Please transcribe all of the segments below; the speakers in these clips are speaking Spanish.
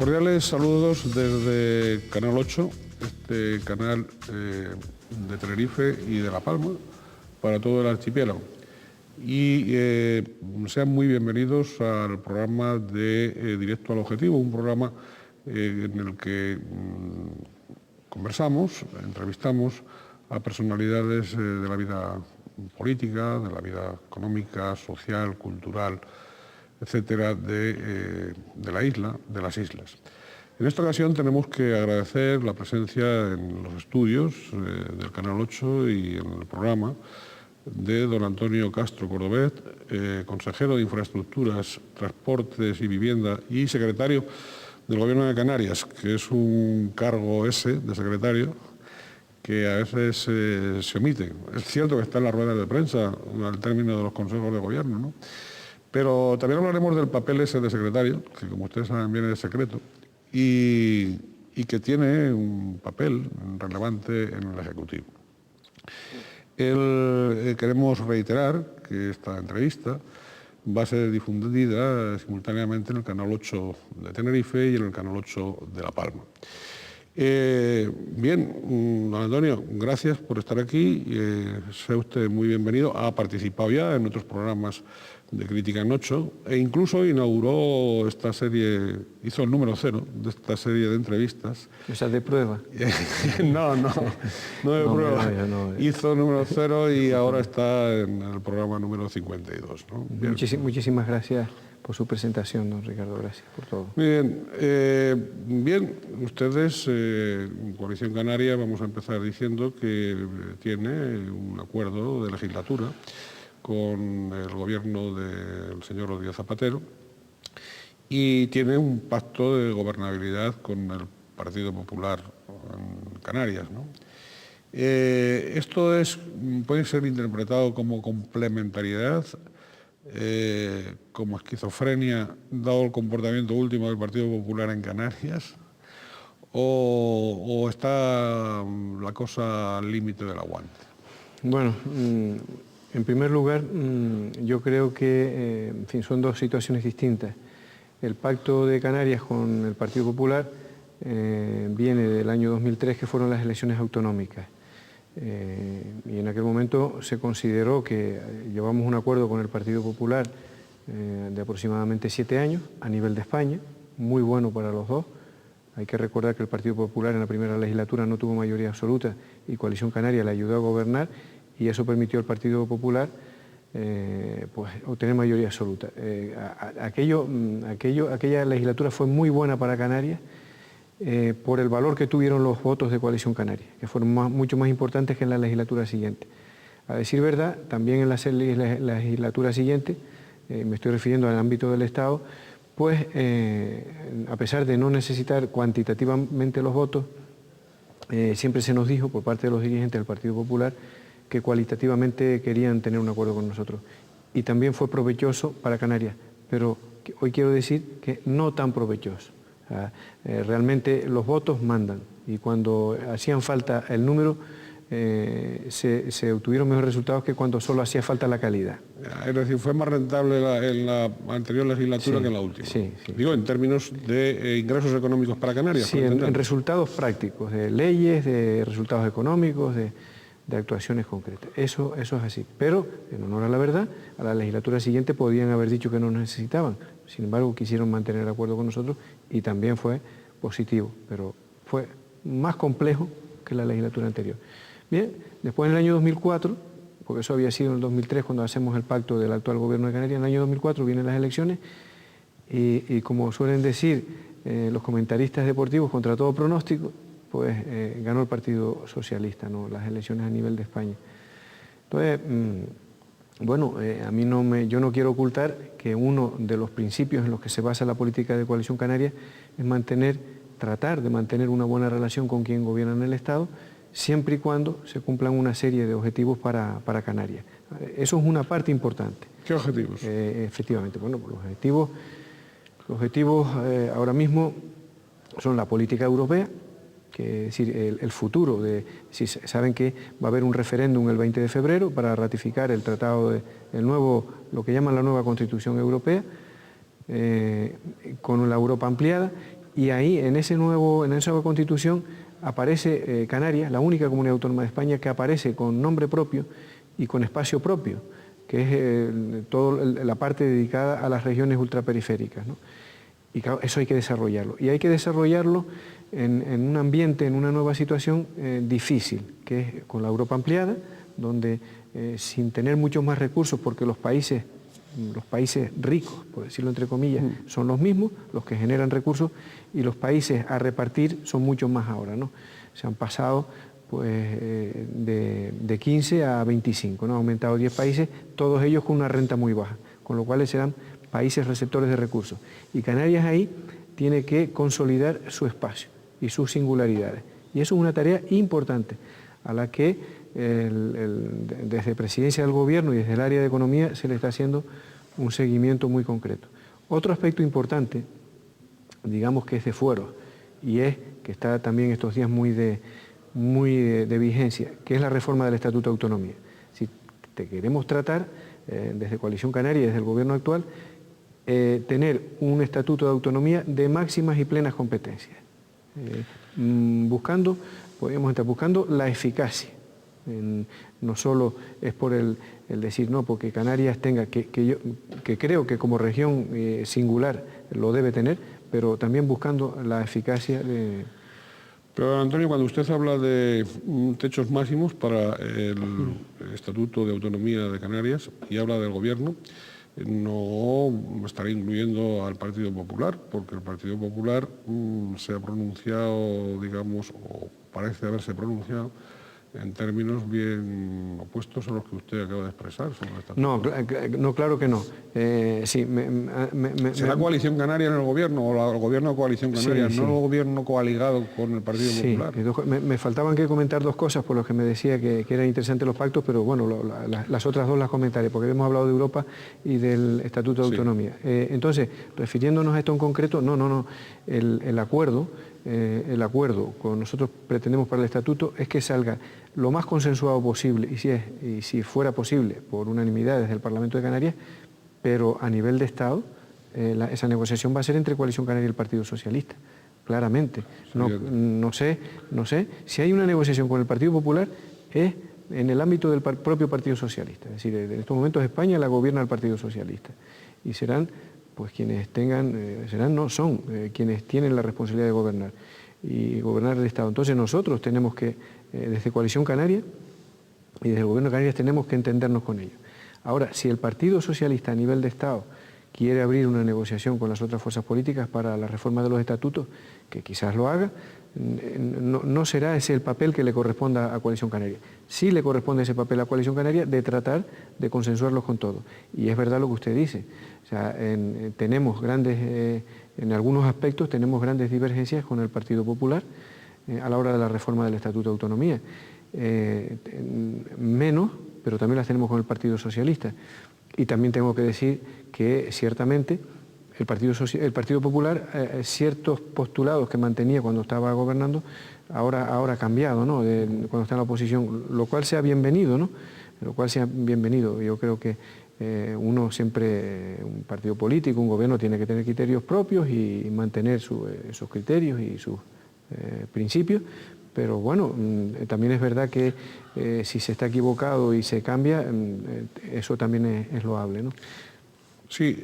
Cordiales saludos desde Canal 8, este canal de Tenerife y de La Palma, para todo el archipiélago. Y sean muy bienvenidos al programa de Directo al Objetivo, un programa en el que conversamos, entrevistamos a personalidades de la vida política, de la vida económica, social, cultural, etcétera, de la isla, de las islas. En esta ocasión tenemos que agradecer la presencia en los estudios del Canal 8 y en el programa de don Antonio Castro Cordobet, consejero de Infraestructuras, Transportes y Vivienda y secretario del Gobierno de Canarias, que es un cargo ese de secretario que a veces se omite. Es cierto que está en las ruedas de prensa al término de los consejos de gobierno, ¿no? Pero también hablaremos del papel ese de secretario, que como ustedes saben bien es secreto, y que tiene un papel relevante en el Ejecutivo. Queremos reiterar que esta entrevista va a ser difundida simultáneamente en el Canal 8 de Tenerife y en el Canal 8 de La Palma. Bien, don Antonio, gracias por estar aquí. Sea usted muy bienvenido. Ha participado ya en otros programas de Crítica en 8 e incluso inauguró esta serie, hizo el número 0 de esta serie de entrevistas. O sea, de prueba. No de prueba. No. Hizo el número 0 y ahora está en el programa número 52. ¿no? Muchísimas gracias por su presentación, don Ricardo. Gracias por todo. Muy bien. Bien, ustedes, Coalición Canaria, vamos a empezar diciendo que tiene un acuerdo de legislatura con el gobierno del señor Rodríguez Zapatero y tiene un pacto de gobernabilidad con el Partido Popular en Canarias, ¿no? Esto puede ser interpretado como complementariedad, como esquizofrenia, dado el comportamiento último del Partido Popular en Canarias, o está la cosa al límite del aguante. Bueno, en primer lugar, yo creo que en fin, son dos situaciones distintas. El pacto de Canarias con el Partido Popular viene del año 2003, que fueron las elecciones autonómicas. Y en aquel momento se consideró que llevamos un acuerdo con el Partido Popular de aproximadamente 7 años a nivel de España, muy bueno para los dos. Hay que recordar que el Partido Popular en la primera legislatura no tuvo mayoría absoluta y Coalición Canaria le ayudó a gobernar, y eso permitió al Partido Popular pues, obtener mayoría absoluta. Aquella legislatura fue muy buena para Canarias por el valor que tuvieron los votos de Coalición Canaria, que fueron mucho más importantes que en la legislatura siguiente. A decir verdad, también en la legislatura siguiente, me estoy refiriendo al ámbito del Estado, pues a pesar de no necesitar cuantitativamente los votos, siempre se nos dijo por parte de los dirigentes del Partido Popular que cualitativamente querían tener un acuerdo con nosotros. Y también fue provechoso para Canarias, pero hoy quiero decir que no tan provechoso. Realmente los votos mandan, y cuando hacían falta el número, se obtuvieron mejores resultados que cuando solo hacía falta la calidad. Es decir, fue más rentable en la anterior legislatura que en la última. Sí. Digo, en términos de ingresos económicos para Canarias. Sí, en resultados prácticos, de leyes, de resultados económicos, de actuaciones concretas. Eso es así. Pero, en honor a la verdad, a la legislatura siguiente podían haber dicho que no nos necesitaban. Sin embargo, quisieron mantener el acuerdo con nosotros y también fue positivo, pero fue más complejo que la legislatura anterior. Bien, después en el año 2004, porque eso había sido en el 2003 cuando hacemos el pacto del actual gobierno de Canarias, en el año 2004 vienen las elecciones y como suelen decir los comentaristas deportivos, contra todo pronóstico, pues ganó el Partido Socialista, ¿no?, las elecciones a nivel de España. Entonces, bueno, yo no quiero ocultar que uno de los principios en los que se basa la política de Coalición Canaria es tratar de mantener una buena relación con quien gobierna en el Estado, siempre y cuando se cumplan una serie de objetivos para Canarias. Eso es una parte importante. ¿Qué objetivos? Efectivamente, bueno, los objetivos ahora mismo son la política europea, que es decir, el futuro. Si saben que va a haber un referéndum el 20 de febrero para ratificar el tratado lo que llaman la nueva Constitución Europea, con la Europa ampliada, Y ahí, en esa nueva Constitución, aparece Canarias, la única comunidad autónoma de España que aparece con nombre propio y con espacio propio, que es toda la parte dedicada a las regiones ultraperiféricas, ¿no? Y claro, eso hay que desarrollarlo. Y hay que desarrollarlo en un ambiente, en una nueva situación difícil, que es con la Europa ampliada, donde sin tener muchos más recursos, porque los países ricos, por decirlo entre comillas, son los mismos, los que generan recursos, y los países a repartir son muchos más ahora, ¿no? Se han pasado pues, de 15 a 25, ¿no? Ha aumentado 10 países, todos ellos con una renta muy baja, con lo cual serán países receptores de recursos. Y Canarias ahí tiene que consolidar su espacio y sus singularidades. Y eso es una tarea importante a la que desde Presidencia del Gobierno y desde el área de Economía se le está haciendo un seguimiento muy concreto. Otro aspecto importante, digamos que es de fuero, y es que está también estos días muy de vigencia, que es la reforma del Estatuto de Autonomía. Si te queremos tratar, desde Coalición Canaria y desde el Gobierno actual, tener un Estatuto de Autonomía de máximas y plenas competencias, podríamos estar buscando la eficacia. No solo es por el decir no, porque Canarias tenga, que creo que como región singular lo debe tener, pero también buscando la eficacia de... Pero Antonio, cuando usted habla de techos máximos para el Estatuto de Autonomía de Canarias y habla del Gobierno, no estará incluyendo al Partido Popular, porque el Partido Popular se ha pronunciado, digamos, o parece haberse pronunciado en términos bien opuestos a los que usted acaba de expresar sobre el Estatuto. No, claro que no. Sí, ¿Será Coalición Canaria en el Gobierno o el Gobierno de Coalición Canaria, sí, no el Gobierno coaligado con el Partido Popular? Me faltaban que comentar dos cosas por lo que me decía que eran interesantes los pactos, pero bueno, las otras dos las comentaré, porque hemos hablado de Europa y del Estatuto de Autonomía. Entonces, refiriéndonos a esto en concreto, el acuerdo que nosotros pretendemos para el Estatuto es que salga lo más consensuado posible, y si fuera posible, por unanimidad desde el Parlamento de Canarias, pero a nivel de Estado, esa negociación va a ser entre Coalición Canaria y el Partido Socialista, claramente. No sé, si hay una negociación con el Partido Popular, es en el ámbito del propio Partido Socialista. Es decir, en estos momentos España la gobierna el Partido Socialista, y serán pues quienes son quienes tienen la responsabilidad de gobernar y gobernar el Estado. Entonces nosotros tenemos que, desde Coalición Canaria y desde el Gobierno de Canarias, tenemos que entendernos con ellos. Ahora, si el Partido Socialista a nivel de Estado quiere abrir una negociación con las otras fuerzas políticas para la reforma de los estatutos, que quizás lo haga, no será ese el papel que le corresponda a Coalición Canaria. Sí le corresponde ese papel a Coalición Canaria de tratar de consensuarlos con todos. Y es verdad lo que usted dice. O sea, tenemos en algunos aspectos tenemos grandes divergencias con el Partido Popular a la hora de la reforma del Estatuto de Autonomía. Menos, pero también las tenemos con el Partido Socialista. Y también tengo que decir que ciertamente el Partido Popular, ciertos postulados que mantenía cuando estaba gobernando, ahora ha cambiado, ¿no? Cuando está en la oposición, lo cual sea bienvenido, ¿no? Yo creo que un partido político, un gobierno tiene que tener criterios propios y mantener esos criterios y sus principios, pero bueno, también es verdad que si se está equivocado y se cambia, eso también es loable, ¿no? Sí,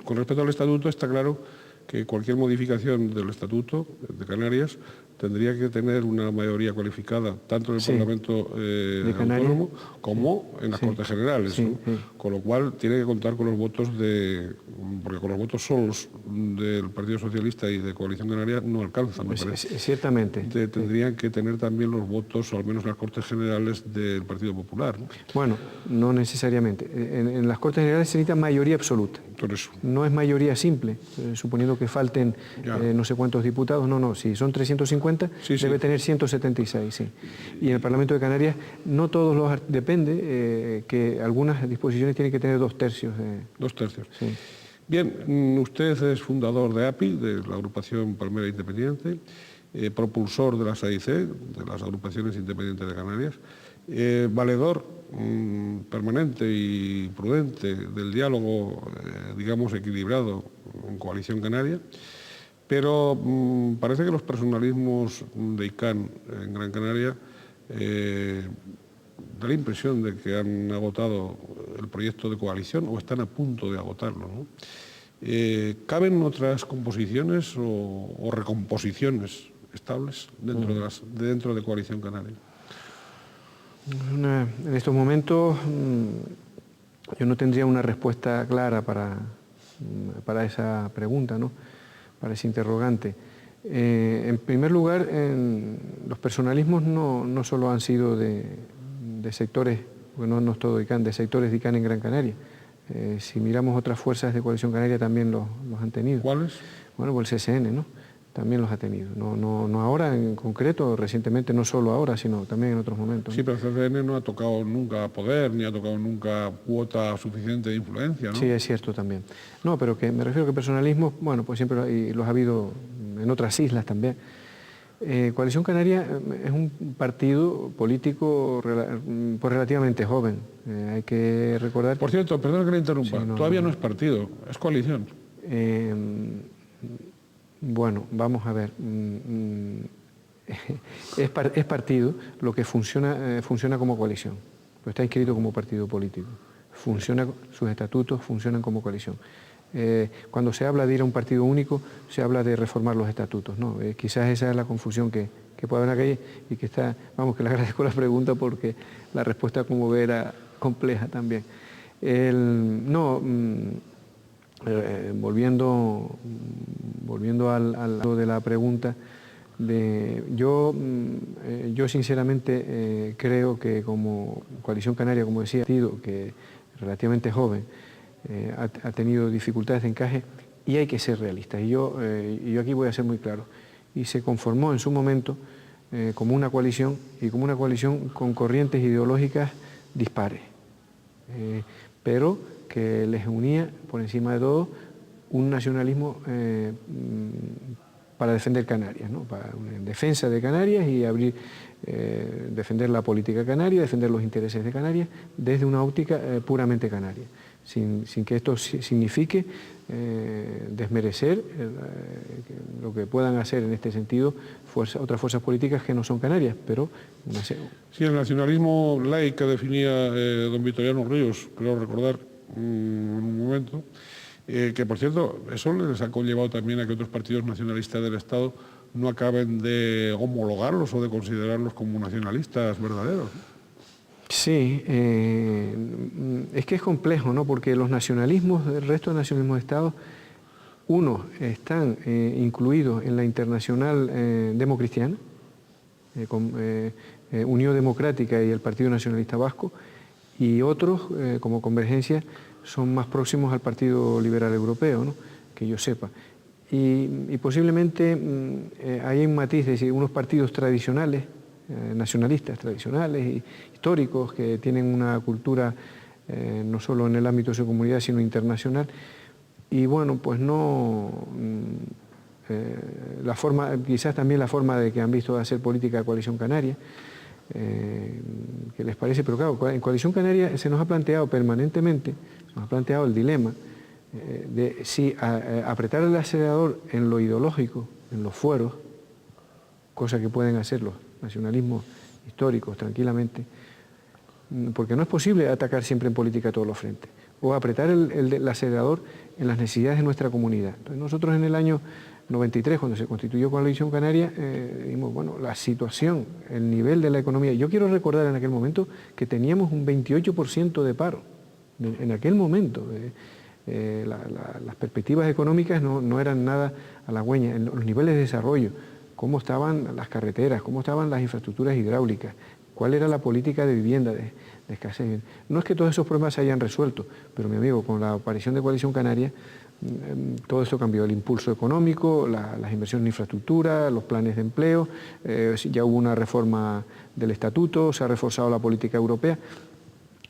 con respecto al Estatuto está claro que cualquier modificación del Estatuto de Canarias tendría que tener una mayoría cualificada tanto en el Parlamento Autónomo como en las Cortes Generales, ¿no? Con lo cual tiene que contar con los votos porque con los votos solos del Partido Socialista y de Coalición Canaria no alcanzan, me parece. Ciertamente. Tendrían que tener también los votos, o al menos en las Cortes Generales, del Partido Popular, ¿no? Bueno, no necesariamente. En las Cortes Generales se necesita mayoría absoluta. Por eso. No es mayoría simple, suponiendo que falten no sé cuántos diputados. No, si son 350, debe tener 176, sí. Y en el Parlamento de Canarias no todos depende que algunas disposiciones tienen que tener 2/3. 2/3. Sí. Bien, usted es fundador de API, de la agrupación Palmera Independiente, propulsor de las AIC, de las agrupaciones independientes de Canarias, valedor permanente y prudente del diálogo, digamos, equilibrado en Coalición Canaria. Pero parece que los personalismos de ICANN en Gran Canaria da la impresión de que han agotado el proyecto de coalición o están a punto de agotarlo, ¿no? ¿Caben otras composiciones o recomposiciones estables dentro de Coalición Canaria? En estos momentos yo no tendría una respuesta clara para esa pregunta, ¿no? Para ese interrogante. En primer lugar, los personalismos no solo han sido de sectores, porque no es todo ICANN, de sectores de ICANN en Gran Canaria. Si miramos otras fuerzas de Coalición Canaria también los han tenido. ¿Cuáles? Bueno, pues el CSN, ¿no? También los ha tenido. No ahora en concreto, recientemente, no solo ahora, sino también en otros momentos, ¿no? Sí, pero el CSN no ha tocado nunca poder, ni ha tocado nunca cuota suficiente de influencia, ¿no? Sí, es cierto también. No, pero que me refiero que personalismo, bueno, pues siempre los ha habido en otras islas también. Coalición Canaria es un partido político pues relativamente joven. Hay que recordar... Por cierto, perdón que le interrumpa, Sí, todavía no es partido, es coalición. Bueno, vamos a ver. Es partido, lo que funciona como coalición. Pues está inscrito como partido político. Sus estatutos funcionan como coalición. Cuando se habla de ir a un partido único, se habla de reformar los estatutos, ¿no? Quizás esa es la confusión que puede haber aquí y que está, vamos, que le agradezco la pregunta porque la respuesta, como ve, era compleja también. Volviendo al lado de la pregunta, yo sinceramente creo que como Coalición Canaria, como decía, partido que es relativamente joven, ha tenido dificultades de encaje y hay que ser realistas. Y yo aquí voy a ser muy claro. Y se conformó en su momento como una coalición y como una coalición con corrientes ideológicas dispares, pero que les unía por encima de todo un nacionalismo para defender Canarias, ¿no? En defensa de Canarias y defender la política canaria, defender los intereses de Canarias desde una óptica puramente canaria, sin que esto signifique desmerecer lo que puedan hacer en este sentido otras fuerzas políticas que no son canarias, pero... Sí, el nacionalismo laico que definía don Vitoriano Ríos, creo recordar en un momento, que por cierto, eso les ha conllevado también a que otros partidos nacionalistas del Estado no acaben de homologarlos o de considerarlos como nacionalistas verdaderos. Sí, es que es complejo, ¿no? Porque los nacionalismos, el resto de nacionalismos de Estado, unos están incluidos en la Internacional Democristiana, Unión Democrática y el Partido Nacionalista Vasco, y otros, como Convergencia, son más próximos al Partido Liberal Europeo, ¿no? Que yo sepa. Y posiblemente hay un matiz, es decir, unos partidos tradicionales, nacionalistas tradicionales y históricos que tienen una cultura no solo en el ámbito de su comunidad sino internacional, y bueno, pues quizás también la forma de que han visto hacer política de Coalición Canaria, que les parece, pero claro, en Coalición Canaria se nos ha planteado permanentemente, nos ha planteado el dilema de si apretar el acelerador en lo ideológico, en los fueros, cosa que pueden hacer los nacionalismos históricos tranquilamente, porque no es posible atacar siempre en política todos los frentes, o apretar el acelerador en las necesidades de nuestra comunidad. Entonces nosotros en el año 93, cuando se constituyó Coalición Canaria, vimos, bueno, la situación, el nivel de la economía. Yo quiero recordar en aquel momento que teníamos un 28% de paro, en aquel momento. Las perspectivas económicas no eran nada halagüeñas, en los niveles de desarrollo, cómo estaban las carreteras, cómo estaban las infraestructuras hidráulicas, cuál era la política de vivienda, de escasez. No es que todos esos problemas se hayan resuelto, pero mi amigo, con la aparición de Coalición Canaria, todo esto cambió, el impulso económico, las inversiones en infraestructura, los planes de empleo, ya hubo una reforma del estatuto, se ha reforzado la política europea.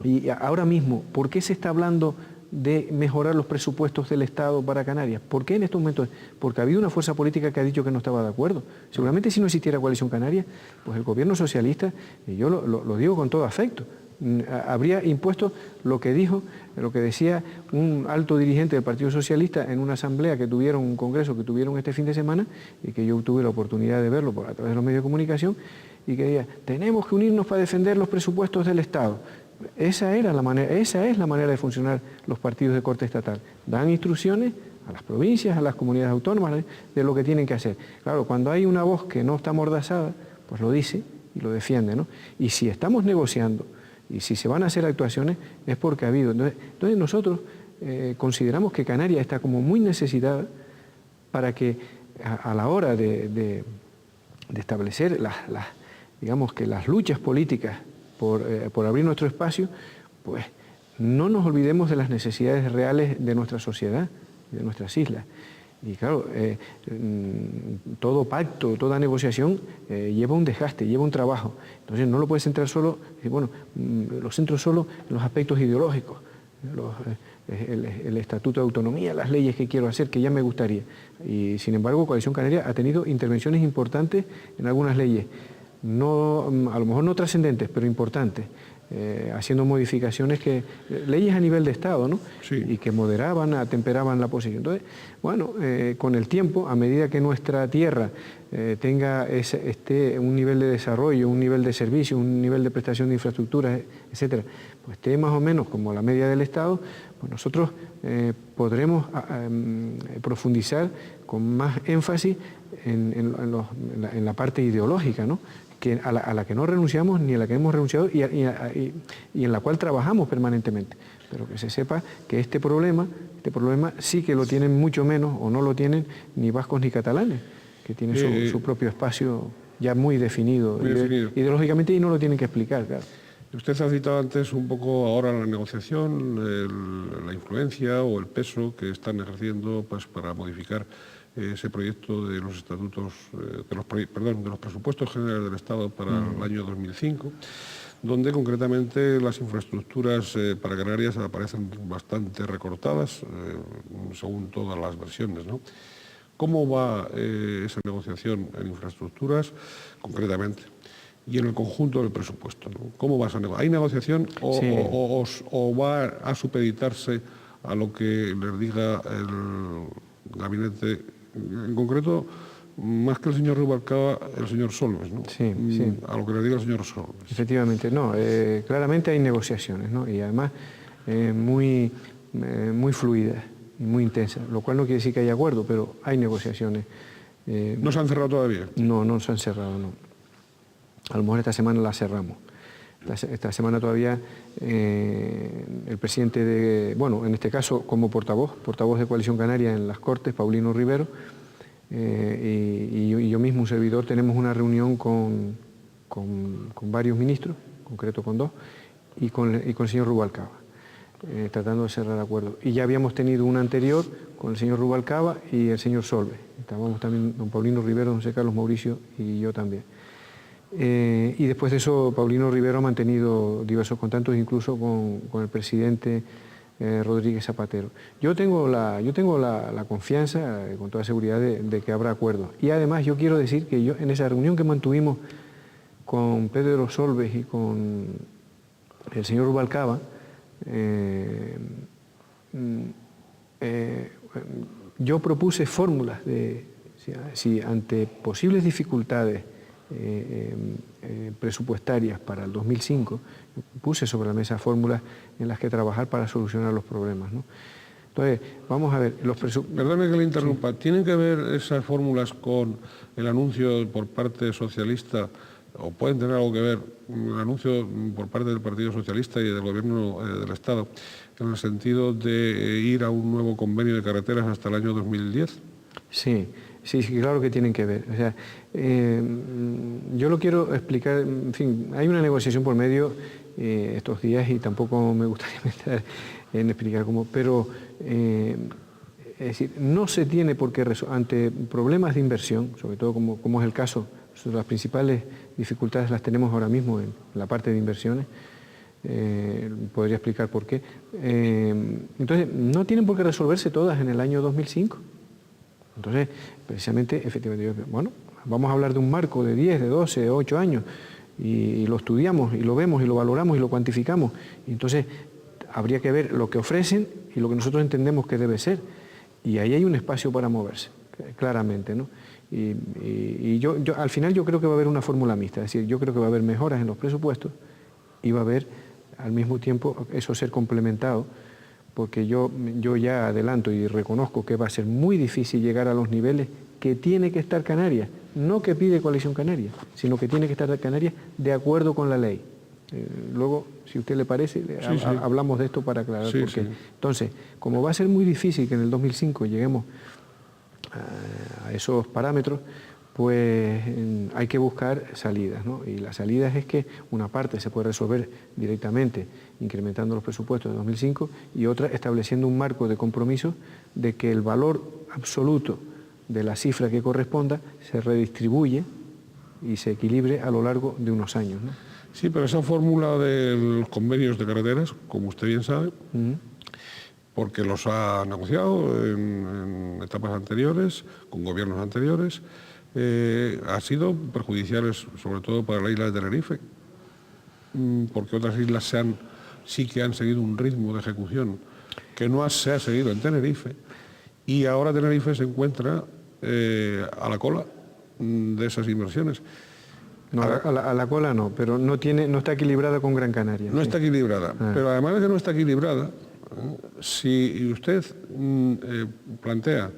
Y ahora mismo, ¿por qué se está hablando de mejorar los presupuestos del Estado para Canarias? ¿Por qué en estos momentos? Porque ha habido una fuerza política que ha dicho que no estaba de acuerdo. Seguramente si no existiera Coalición Canaria, pues el gobierno socialista, y yo lo digo con todo afecto, habría impuesto lo que dijo, lo que decía un alto dirigente del Partido Socialista en una asamblea que tuvieron, un congreso que tuvieron este fin de semana, y que yo tuve la oportunidad de verlo a través de los medios de comunicación, y que decía, tenemos que unirnos para defender los presupuestos del Estado. Esa es la manera de funcionar los partidos de corte estatal. Dan instrucciones a las provincias, a las comunidades autónomas, de lo que tienen que hacer. Claro, cuando hay una voz que no está amordazada, pues lo dice y lo defiende, ¿no? Y si estamos negociando y si se van a hacer actuaciones, es porque ha habido. Entonces nosotros consideramos que Canarias está como muy necesitada para que a la hora de establecer digamos que las luchas políticas por abrir nuestro espacio, pues no nos olvidemos de las necesidades reales de nuestra sociedad, de nuestras islas. Y claro, todo pacto, toda negociación lleva un desgaste, lleva un trabajo. Entonces no lo puedes centrar solo, bueno, lo centro solo en los aspectos ideológicos, el Estatuto de Autonomía, las leyes que quiero hacer, que ya me gustaría. Y sin embargo, Coalición Canaria ha tenido intervenciones importantes en algunas leyes, no, a lo mejor no trascendentes, pero importantes. Haciendo modificaciones leyes a nivel de Estado, ¿no? Sí. Y que moderaban, atemperaban la posición. Entonces, bueno, con el tiempo, a medida que nuestra tierra tenga un nivel de desarrollo, un nivel de servicio, un nivel de prestación de infraestructuras, etcétera, pues esté más o menos como la media del Estado, pues nosotros podremos profundizar con más énfasis en la parte ideológica, ¿no? A la que no renunciamos ni a la que hemos renunciado y en la cual trabajamos permanentemente. Pero que se sepa que este problema sí que lo tienen mucho menos o no lo tienen ni vascos ni catalanes, que tienen su propio espacio ya muy definido, ideológicamente, y no lo tienen que explicar, claro. Usted ha citado antes un poco ahora la negociación, la influencia o el peso que están ejerciendo pues, para modificar ese proyecto de los estatutos, de los presupuestos generales del Estado para el año 2005, donde concretamente las infraestructuras para Canarias aparecen bastante recortadas, según todas las versiones, ¿no? ¿Cómo va esa negociación en infraestructuras concretamente? Y en el conjunto del presupuesto, ¿no? ¿Cómo va esa negociación? ¿Hay negociación o va a supeditarse a lo que les diga el gabinete? En concreto, más que el señor Rubalcaba, el señor Solbes, ¿no? Sí. A lo que le diga el señor Solbes. Efectivamente, no, claramente hay negociaciones, ¿no? Y además muy fluidas y muy intensas, lo cual no quiere decir que haya acuerdo, pero hay negociaciones. ¿No se han cerrado todavía? No se han cerrado, no. A lo mejor esta semana la cerramos. Esta semana todavía el presidente en este caso como portavoz de Coalición Canaria en las Cortes, Paulino Rivero, y yo mismo, un servidor, tenemos una reunión con varios ministros, en concreto con 2, y con el señor Rubalcaba, tratando de cerrar acuerdos. Y ya habíamos tenido una anterior con el señor Rubalcaba y el señor Solbes. Estábamos también don Paulino Rivero, don José Carlos Mauricio y yo también. Y después de eso, Paulino Rivero ha mantenido diversos contactos, incluso con el presidente Rodríguez Zapatero. Yo tengo la confianza, con toda seguridad, de que habrá acuerdos. Y además yo quiero decir que yo, en esa reunión que mantuvimos con Pedro Solbes y con el señor Rubalcaba, yo propuse fórmulas si ante posibles dificultades presupuestarias para el 2005, puse sobre la mesa fórmulas en las que trabajar para solucionar los problemas, ¿no? Entonces, vamos a ver, Perdone que le interrumpa, sí. ¿Tienen que ver esas fórmulas con el anuncio por parte socialista, o pueden tener algo que ver el anuncio por parte del Partido Socialista y del Gobierno del Estado, en el sentido de ir a un nuevo convenio de carreteras hasta el año 2010? Sí, claro que tienen que ver. O sea, yo lo quiero explicar, en fin, hay una negociación por medio estos días y tampoco me gustaría entrar en explicar cómo, pero es decir, no se tiene por qué ante problemas de inversión, sobre todo como es el caso, las principales dificultades las tenemos ahora mismo en la parte de inversiones, podría explicar por qué. Entonces, no tienen por qué resolverse todas en el año 2005. Entonces, precisamente, efectivamente, vamos a hablar de un marco de 10, de 12, de 8 años, y lo estudiamos, y lo vemos, y lo valoramos, y lo cuantificamos. Y entonces habría que ver lo que ofrecen y lo que nosotros entendemos que debe ser. Y ahí hay un espacio para moverse, claramente, ¿no? Y yo al final yo creo que va a haber una fórmula mixta, es decir, yo creo que va a haber mejoras en los presupuestos y va a haber al mismo tiempo eso ser complementado, porque yo ya adelanto y reconozco que va a ser muy difícil llegar a los niveles que tiene que estar Canarias, no que pide Coalición Canaria, sino que tiene que estar Canarias de acuerdo con la ley. Luego, si a usted le parece, hablamos de esto para aclarar por qué. Entonces, como va a ser muy difícil que en el 2005 lleguemos a esos parámetros, pues hay que buscar salidas, ¿no? Y las salidas es que una parte se puede resolver directamente incrementando los presupuestos de 2005 y otra estableciendo un marco de compromiso de que el valor absoluto de la cifra que corresponda se redistribuye y se equilibre a lo largo de unos años, ¿no? Sí, pero esa fórmula de los convenios de carreteras, como usted bien sabe, porque los ha negociado en etapas anteriores, con gobiernos anteriores, ha sido perjudiciales sobre todo para la isla de Tenerife, porque otras islas sí que han seguido un ritmo de ejecución que no se ha seguido en Tenerife, y ahora Tenerife se encuentra a la cola de esas inversiones. No, a la cola no, pero no está equilibrada con Gran Canaria. No está equilibrada, pero además de que no está equilibrada, si usted plantea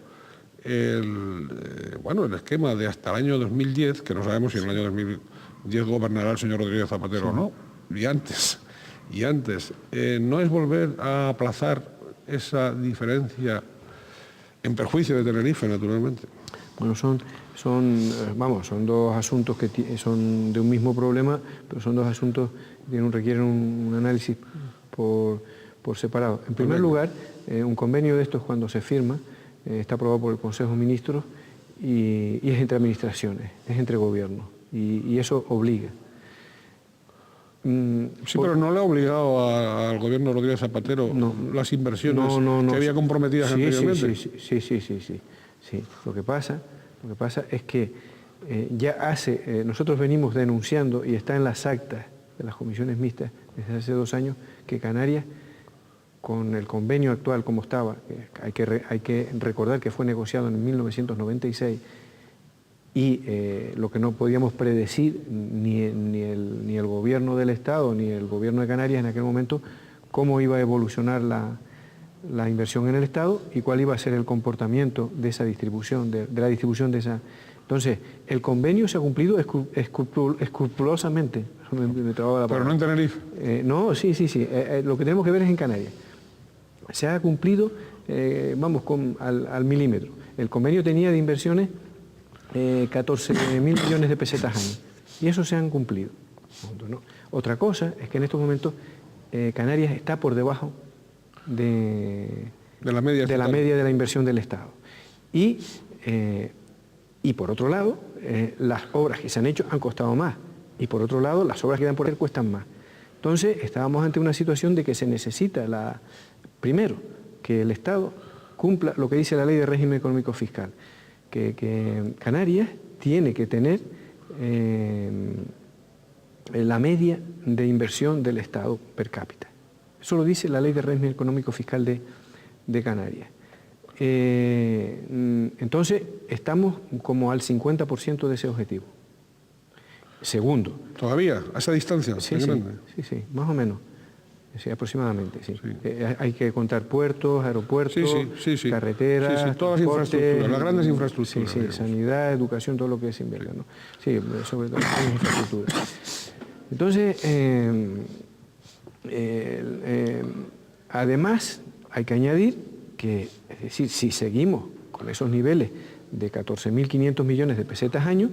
el esquema de hasta el año 2010, que no sabemos si en el año 2010 gobernará el señor Rodríguez Zapatero o no, y antes, no es volver a aplazar esa diferencia en perjuicio de Tenerife, naturalmente. Bueno, son dos asuntos que son de un mismo problema, pero son dos asuntos que requieren un análisis por separado. En primer lugar, un convenio de estos cuando se firma, está aprobado por el Consejo de Ministros y es entre administraciones, es entre gobiernos, y eso obliga. Pero no le ha obligado al gobierno Rodríguez Zapatero las inversiones que había comprometidas anteriormente. Sí. Lo que pasa es que nosotros venimos denunciando, y está en las actas de las comisiones mixtas desde hace 2 años, que Canarias, con el convenio actual como estaba, hay que recordar que fue negociado en 1996, y lo que no podíamos predecir ni el gobierno del Estado ni el gobierno de Canarias en aquel momento, cómo iba a evolucionar la inversión en el Estado y cuál iba a ser el comportamiento de esa distribución, de la distribución de esa. Entonces, el convenio se ha cumplido escrupulosamente. Pero no en Tenerife. Sí. Lo que tenemos que ver es en Canarias. Se ha cumplido, al milímetro. El convenio tenía de inversiones 14.000 millones de pesetas año, y eso se han cumplido. Otra cosa es que en estos momentos Canarias está por debajo de la media de la inversión del Estado. Y por otro lado, las obras que se han hecho han costado más, y por otro lado, las obras que dan por hacer cuestan más. Entonces, estábamos ante una situación de que se necesita, primero, que el Estado cumpla lo que dice la Ley de Régimen Económico Fiscal, que Canarias tiene que tener la media de inversión del Estado per cápita. Eso lo dice la Ley de Régimen Económico Fiscal de Canarias. Entonces, estamos como al 50% de ese objetivo. Segundo. ¿Todavía? ¿A esa distancia? Sí, más o menos. Sí, aproximadamente, sí. Hay que contar puertos, aeropuertos, carreteras, todas las infraestructuras, las grandes infraestructuras. Sí, sanidad, educación, todo lo que se inverga, ¿no? Sí, sobre todo las infraestructuras. Entonces, además, hay que añadir que, es decir, si seguimos con esos niveles de 14.500 millones de pesetas año,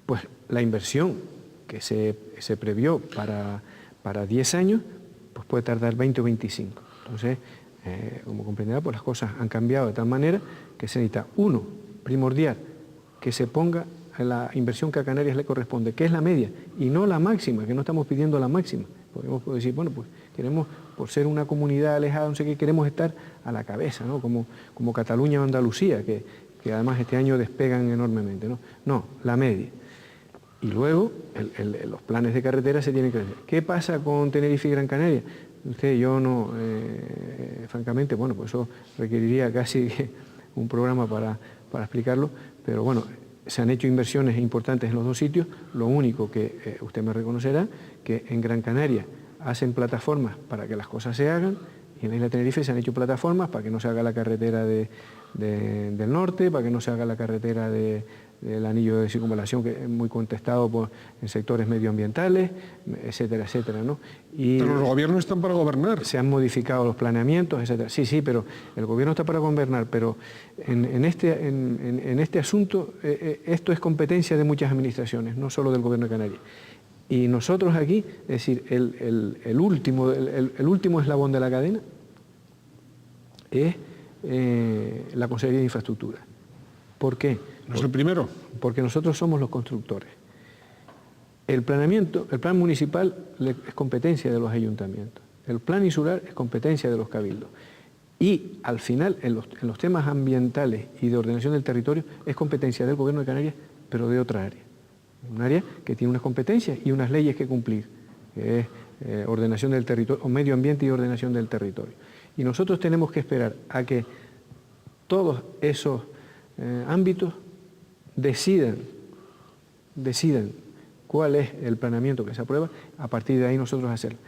pues la inversión que se previó para 10 años, pues puede tardar 20 o 25. Entonces, como comprenderá, pues las cosas han cambiado de tal manera que se necesita, primordial, que se ponga la inversión que a Canarias le corresponde, que es la media, y no la máxima, que no estamos pidiendo la máxima. Podemos decir, bueno, pues queremos, por ser una comunidad alejada, no sé qué, queremos estar a la cabeza, ¿no? Como Cataluña o Andalucía, que además este año despegan enormemente, ¿no? No, la media. Y luego los planes de carretera se tienen que hacer. ¿Qué pasa con Tenerife y Gran Canaria? Yo no, francamente, bueno, pues eso requeriría casi un programa para explicarlo, pero bueno, se han hecho inversiones importantes en los dos sitios. Lo único que usted me reconocerá, que en Gran Canaria hacen plataformas para que las cosas se hagan, y en la isla de Tenerife se han hecho plataformas para que no se haga la carretera del norte, para que no se haga la carretera del anillo de circunvalación, que es muy contestado en sectores medioambientales, etcétera, etcétera, ¿no? Pero los gobiernos están para gobernar. Se han modificado los planeamientos, etcétera. Sí, pero el gobierno está para gobernar, pero en este asunto esto es competencia de muchas administraciones, no solo del gobierno de Canarias. Y nosotros aquí, es decir, el último eslabón de la cadena es la Consejería de Infraestructura. ¿Por qué? ¿No es el primero? Porque nosotros somos los constructores. El planeamiento, el plan municipal es competencia de los ayuntamientos. El plan insular es competencia de los cabildos. Y al final, en los temas ambientales y de ordenación del territorio, es competencia del Gobierno de Canarias, pero de otra área. Un área que tiene unas competencias y unas leyes que cumplir, que es ordenación del territorio, o medio ambiente y ordenación del territorio. Y nosotros tenemos que esperar a que todos esos ámbitos decidan cuál es el planeamiento que se aprueba, a partir de ahí nosotros hacerlo.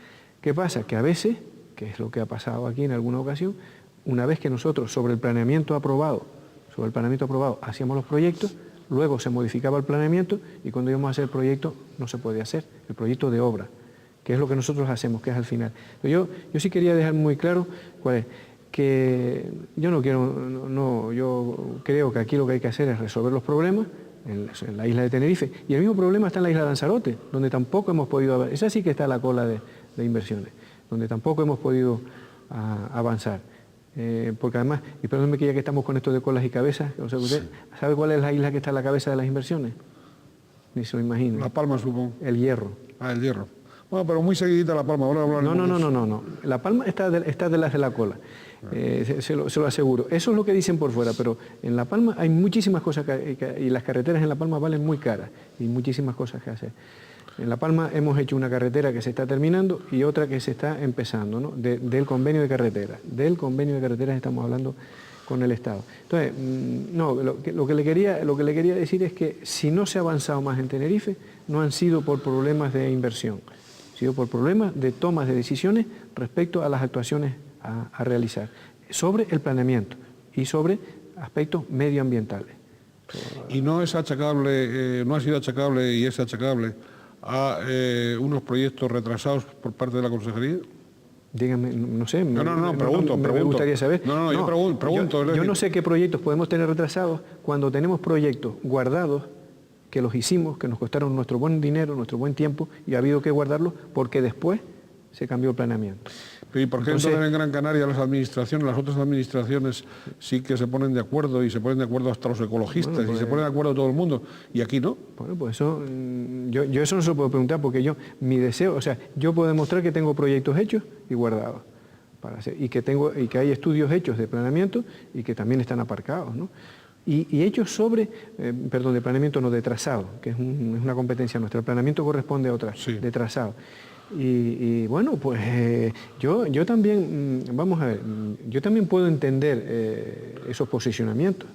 ¿Qué pasa? Que a veces, que es lo que ha pasado aquí en alguna ocasión, una vez que nosotros sobre el planeamiento aprobado hacíamos los proyectos, luego se modificaba el planeamiento y cuando íbamos a hacer el proyecto no se podía hacer, el proyecto de obra, que es lo que nosotros hacemos, que es al final. Pero yo sí quería dejar muy claro cuál es, que yo yo creo que aquí lo que hay que hacer es resolver los problemas en la isla de Tenerife, y el mismo problema está en la isla de Lanzarote, donde tampoco hemos podido, esa sí que está a la cola de inversiones, donde tampoco hemos podido avanzar. Porque además, y perdónme que ya que estamos con esto de colas y cabezas, o sea, ¿usted sabe cuál es la isla que está a la cabeza de las inversiones? Ni se lo imagina. La Palma, supongo. El Hierro. Ah, el Hierro. Bueno, pero muy seguidita La Palma. Ahora No. La Palma está de las de la cola. Se lo aseguro. Eso es lo que dicen por fuera, pero en La Palma hay muchísimas cosas y las carreteras en La Palma valen muy caras y muchísimas cosas que hacer. En La Palma hemos hecho una carretera que se está terminando y otra que se está empezando, ¿no? Del convenio de carreteras. Del convenio de carreteras estamos hablando con el Estado. Entonces, lo que le quería decir es que si no se ha avanzado más en Tenerife, no han sido por problemas de inversión, han sido por problemas de tomas de decisiones respecto a las actuaciones a realizar, sobre el planeamiento y sobre aspectos medioambientales. ¿Y no es achacable, no ha sido achacable y es achacable a unos proyectos retrasados por parte de la Consejería? Dígame, no sé. Pregunto. Me gustaría saber. Yo pregunto. Yo no sé qué proyectos podemos tener retrasados cuando tenemos proyectos guardados, que los hicimos, que nos costaron nuestro buen dinero, nuestro buen tiempo, y ha habido que guardarlos porque después se cambió el planeamiento. ¿Y por qué entonces en Gran Canaria las otras administraciones sí que se ponen de acuerdo y se ponen de acuerdo hasta los ecologistas y se ponen de acuerdo todo el mundo y aquí no? Bueno, pues eso, yo eso no se lo puedo preguntar porque mi deseo, o sea, yo puedo demostrar que tengo proyectos hechos y guardados para hacer, y que hay estudios hechos de planeamiento y que también están aparcados, ¿no? Y hechos sobre, de planeamiento no, de trazado, que es una competencia nuestra. El planeamiento corresponde a otra, sí, de trazado. Y bueno, pues yo también, vamos a ver, yo también puedo entender esos posicionamientos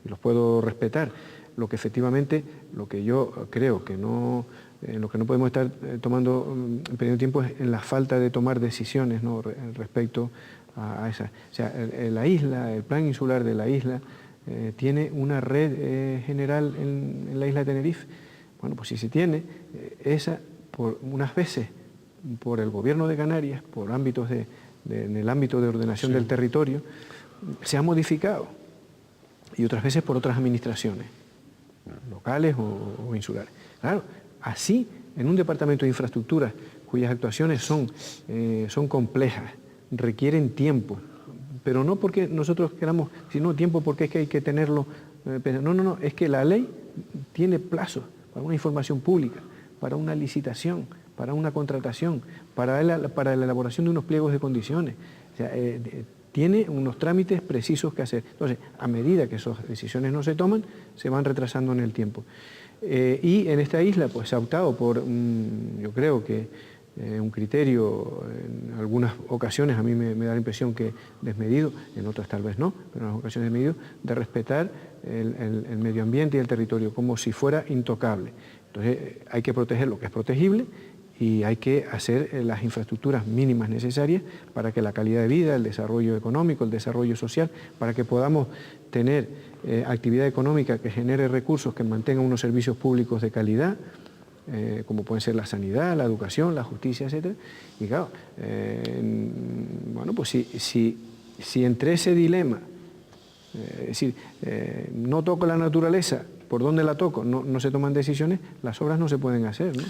y los puedo respetar. Lo que efectivamente, lo que yo creo que no, lo que no podemos estar perdiendo tiempo es en la falta de tomar decisiones, ¿no?, respecto a esa. O sea, la isla, el plan insular de la isla tiene una red general en la isla de Tenerife. Bueno, pues si se tiene, esa por unas veces por el Gobierno de Canarias, por ámbitos en el ámbito de ordenación, sí, del territorio, se ha modificado, y otras veces por otras administraciones, locales o insulares. Claro, así, en un departamento de infraestructuras cuyas actuaciones son complejas, requieren tiempo, pero no porque nosotros queramos, sino tiempo porque es que hay que tenerlo. No, es que la ley tiene plazos para una información pública, para una licitación, para una contratación, para la elaboración de unos pliegos de condiciones. O sea, tiene unos trámites precisos que hacer. Entonces, a medida que esas decisiones no se toman, se van retrasando en el tiempo. Y en esta isla pues se ha optado por, yo creo que un criterio, en algunas ocasiones a mí me da la impresión que desmedido, en otras tal vez no, pero en las ocasiones desmedido, de respetar el medio ambiente y el territorio como si fuera intocable. Entonces hay que proteger lo que es protegible y hay que hacer las infraestructuras mínimas necesarias para que la calidad de vida, el desarrollo económico, el desarrollo social, para que podamos tener actividad económica que genere recursos, que mantenga unos servicios públicos de calidad, como pueden ser la sanidad, la educación, la justicia, etc. Y claro, bueno, pues si entre ese dilema, es decir, no toco la naturaleza, ¿por dónde la toco? No se toman decisiones, las obras no se pueden hacer, ¿no?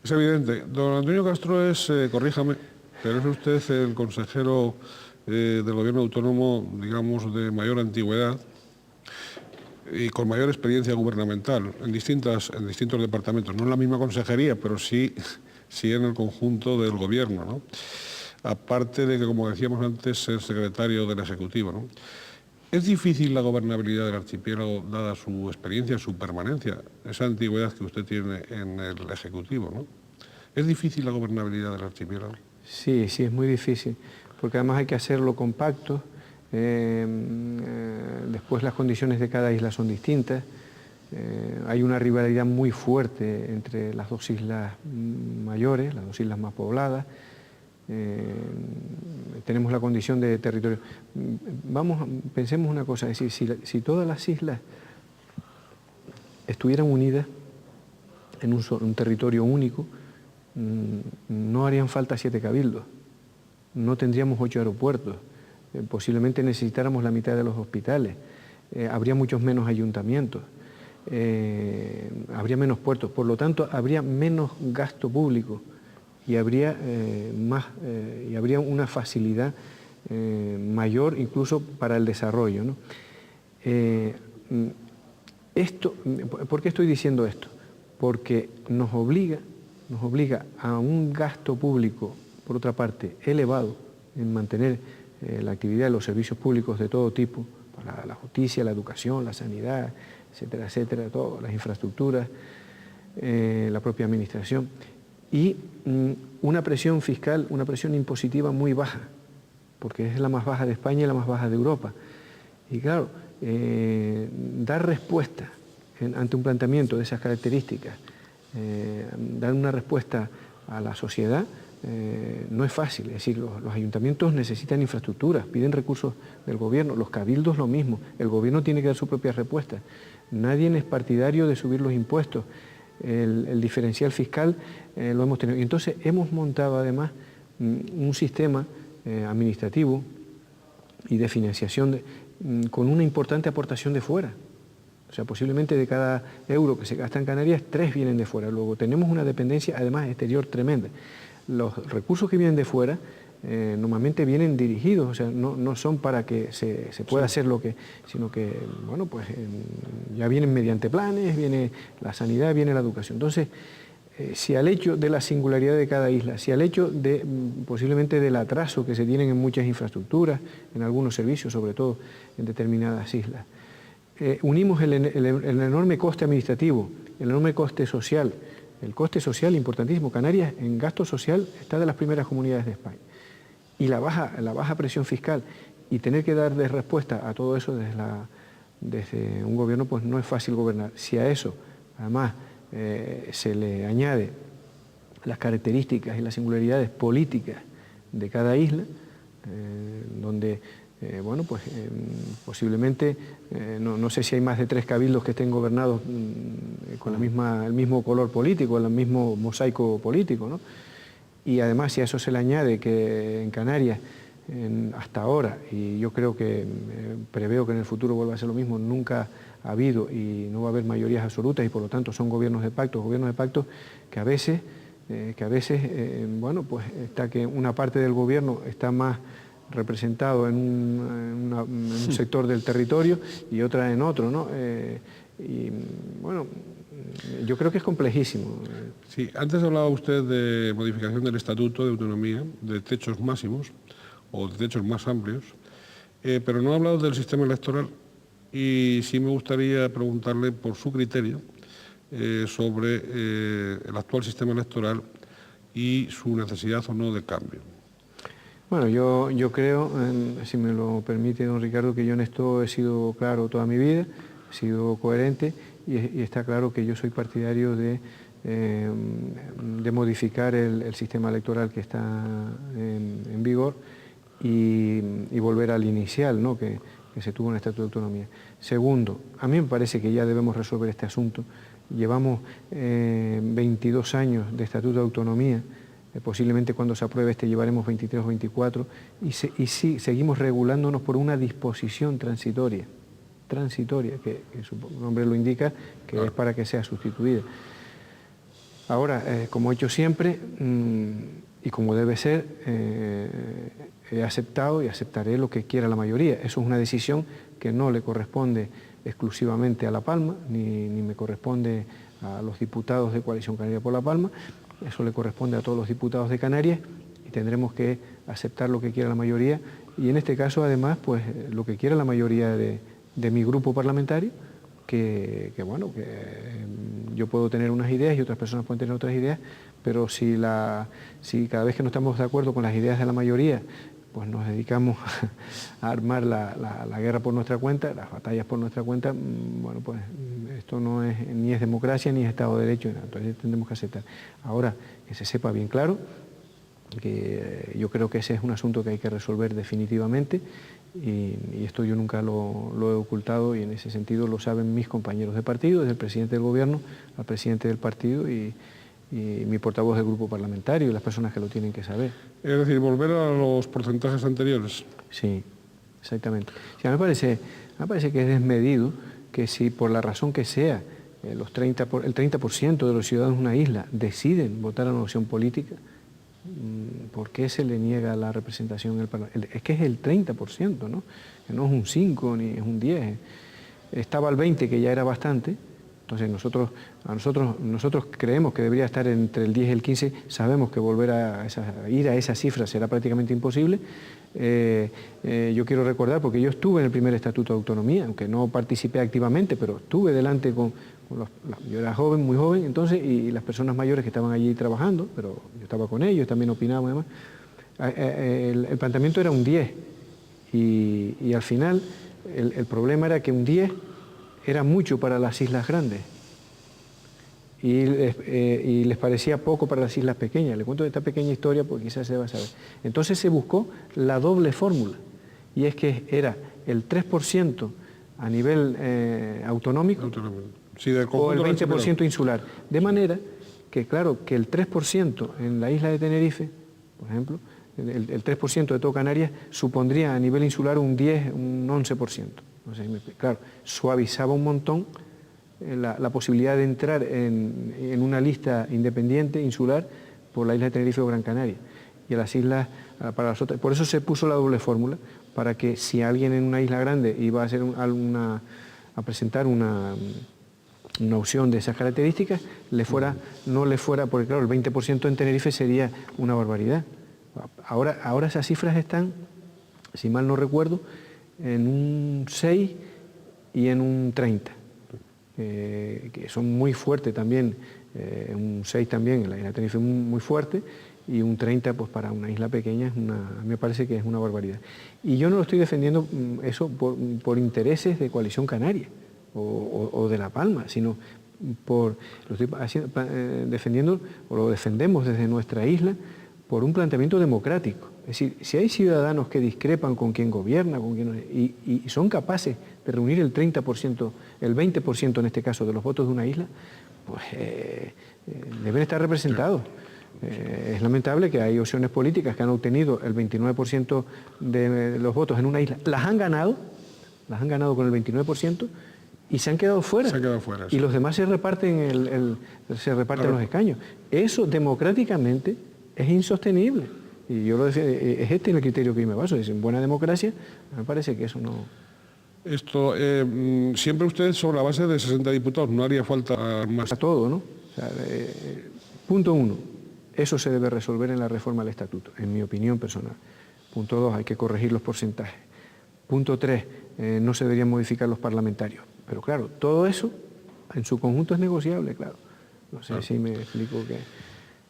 Es evidente. Don Antonio Castro es, corríjame, pero es usted el consejero del gobierno autónomo, digamos, de mayor antigüedad y con mayor experiencia gubernamental en distintos departamentos, no en la misma consejería, pero sí en el conjunto del gobierno, ¿no? Aparte de que, como decíamos antes, ser secretario del Ejecutivo, ¿no? ¿Es difícil la gobernabilidad del archipiélago, dada su experiencia, su permanencia, esa antigüedad que usted tiene en el Ejecutivo, ¿no? ¿Es difícil la gobernabilidad del archipiélago? Sí, es muy difícil, porque además hay que hacerlo compacto. Después las condiciones de cada isla son distintas. Hay una rivalidad muy fuerte entre las dos islas mayores, las dos islas más pobladas. Tenemos la condición de territorio. Pensemos una cosa, es decir, si todas las islas estuvieran unidas en un territorio único, no harían falta 7 cabildos, no tendríamos 8 aeropuertos, posiblemente necesitáramos la mitad de los hospitales, habría muchos menos ayuntamientos, habría menos puertos, por lo tanto habría menos gasto público y habría una facilidad mayor incluso para el desarrollo, ¿no? ¿Por qué estoy diciendo esto? Porque nos obliga a un gasto público, por otra parte, elevado en mantener la actividad de los servicios públicos de todo tipo, para la justicia, la educación, la sanidad, etcétera, etcétera, todas las infraestructuras, la propia administración, y una presión fiscal, una presión impositiva muy baja, porque es la más baja de España y la más baja de Europa. Y claro, dar respuesta ante un planteamiento de esas características, dar una respuesta a la sociedad no es fácil. Es decir, los ayuntamientos necesitan infraestructuras, piden recursos del gobierno, los cabildos lo mismo, el gobierno tiene que dar su propia respuesta. Nadie es partidario de subir los impuestos, el diferencial fiscal lo hemos tenido. Y entonces hemos montado además un sistema administrativo y de financiación con una importante aportación de fuera. O sea, posiblemente de cada euro que se gasta en Canarias, 3 vienen de fuera. Luego tenemos una dependencia, además, exterior tremenda. Los recursos que vienen de fuera normalmente vienen dirigidos, o sea, no son para que se pueda hacer lo que, sino que, bueno, pues ya vienen mediante planes, viene la sanidad, viene la educación. Entonces, si al hecho de la singularidad de cada isla, si al hecho de posiblemente del atraso que se tienen en muchas infraestructuras, en algunos servicios, sobre todo en determinadas islas, unimos el enorme coste administrativo, el enorme coste social, el coste social importantísimo. Canarias en gasto social está de las primeras comunidades de España. Y la baja presión fiscal y tener que dar de respuesta a todo eso desde un gobierno, pues no es fácil gobernar. Si a eso, además, se le añade las características y las singularidades políticas de cada isla, donde bueno, pues posiblemente, no sé si hay más de 3 cabildos que estén gobernados con el mismo color político, el mismo mosaico político, ¿no? Y además, si a eso se le añade que en Canarias, hasta ahora, y yo creo que preveo que en el futuro vuelva a ser lo mismo, nunca ha habido y no va a haber mayorías absolutas y por lo tanto son gobiernos de pacto que a veces, bueno, pues está que una parte del gobierno está más representado en un sector del territorio y otra en otro, ¿no? Y bueno, yo creo que es complejísimo. Sí, antes hablaba usted de modificación del Estatuto de Autonomía, de techos máximos o de techos más amplios. pero no ha hablado del sistema electoral y sí me gustaría preguntarle por su criterio sobre el actual sistema electoral y su necesidad o no de cambio. Bueno, yo creo, si me lo permite don Ricardo, que yo en esto he sido claro toda mi vida, he sido coherente y está claro que yo soy partidario de modificar el sistema electoral que está en vigor y volver al inicial, ¿no?, que se tuvo en el Estatuto de Autonomía. Segundo, a mí me parece que ya debemos resolver este asunto. Llevamos 22 años de Estatuto de Autonomía, posiblemente cuando se apruebe este llevaremos 23 o 24, y sí, seguimos regulándonos por una disposición transitoria, que su nombre lo indica, que es para que sea sustituida. Ahora, como he hecho siempre, y como debe ser, he aceptado y aceptaré lo que quiera la mayoría. Eso es una decisión que no le corresponde exclusivamente a La Palma, ni me corresponde a los diputados de Coalición Canaria por La Palma, eso le corresponde a todos los diputados de Canarias y tendremos que aceptar lo que quiera la mayoría y en este caso además pues lo que quiera la mayoría de mi grupo parlamentario, que yo puedo tener unas ideas y otras personas pueden tener otras ideas, pero si cada vez que no estamos de acuerdo con las ideas de la mayoría pues nos dedicamos a armar la guerra por nuestra cuenta, las batallas por nuestra cuenta, bueno, pues esto no es ni es democracia ni es Estado de Derecho, entonces tendremos que aceptar. Ahora, que se sepa bien claro, que yo creo que ese es un asunto que hay que resolver definitivamente y esto yo nunca lo he ocultado y en ese sentido lo saben mis compañeros de partido, desde el presidente del gobierno al presidente del partido y mi portavoz del grupo parlamentario y las personas que lo tienen que saber. Es decir, volver a los porcentajes anteriores. Sí, exactamente. Sí, me parece que es desmedido que si por la razón que sea el 30% de los ciudadanos de una isla deciden votar a una opción política, ¿por qué se le niega la representación en el Parlamento? Es que es el 30%, ¿no? Que no es un 5 ni es un 10. Estaba al 20, que ya era bastante. Entonces nosotros creemos que debería estar entre el 10 y el 15, sabemos que volver a ir a esa cifra será prácticamente imposible. Yo quiero recordar, porque yo estuve en el primer Estatuto de Autonomía, aunque no participé activamente, pero estuve delante yo era joven, muy joven, entonces, y las personas mayores que estaban allí trabajando, pero yo estaba con ellos, también opinábamos y demás. El planteamiento era un 10 y al final el problema era que un 10 era mucho para las islas grandes y les parecía poco para las islas pequeñas. Le cuento esta pequeña historia porque quizás se va a saber. Entonces se buscó la doble fórmula y es que era el 3% a nivel autonómico sí, o el 20% insular. De manera que, claro, que el 3% en la isla de Tenerife, por ejemplo, el 3% de todo Canarias supondría a nivel insular un 10, un 11%. Claro, suavizaba un montón la posibilidad de entrar en una lista independiente, insular, por la isla de Tenerife o Gran Canaria. Y a las islas, para las otras, por eso se puso la doble fórmula, para que si alguien en una isla grande iba a hacer a presentar una opción de esas características, no le fuera, porque claro, el 20% en Tenerife sería una barbaridad. Ahora esas cifras están, si mal no recuerdo, en un 6 y en un 30, que son muy fuertes también, un 6 también en la isla de Tenerife muy fuerte y un 30 pues para una isla pequeña me parece que es una barbaridad. Y yo no lo estoy defendiendo eso por intereses de Coalición Canaria o de La Palma, sino lo estoy defendiendo o lo defendemos desde nuestra isla por un planteamiento democrático. Es decir, si hay ciudadanos que discrepan con quien gobierna, y son capaces de reunir el 30%, el 20% en este caso de los votos de una isla, pues deben estar representados. Es lamentable que hay opciones políticas que han obtenido el 29% de los votos en una isla, las han ganado con el 29%, y se han quedado fuera. Sí. Y los demás se reparten los escaños. Eso democráticamente es insostenible. Y yo lo defiendo, es este el criterio que yo me baso. Es en buena democracia, me parece que eso no... Esto, siempre usted sobre la base de 60 diputados, no haría falta más. A todo, ¿no? O sea, punto 1, eso se debe resolver en la reforma del estatuto, en mi opinión personal. Punto 2, hay que corregir los porcentajes. Punto 3, no se deberían modificar los parlamentarios. Pero claro, todo eso en su conjunto es negociable, claro. No sé si me explico qué.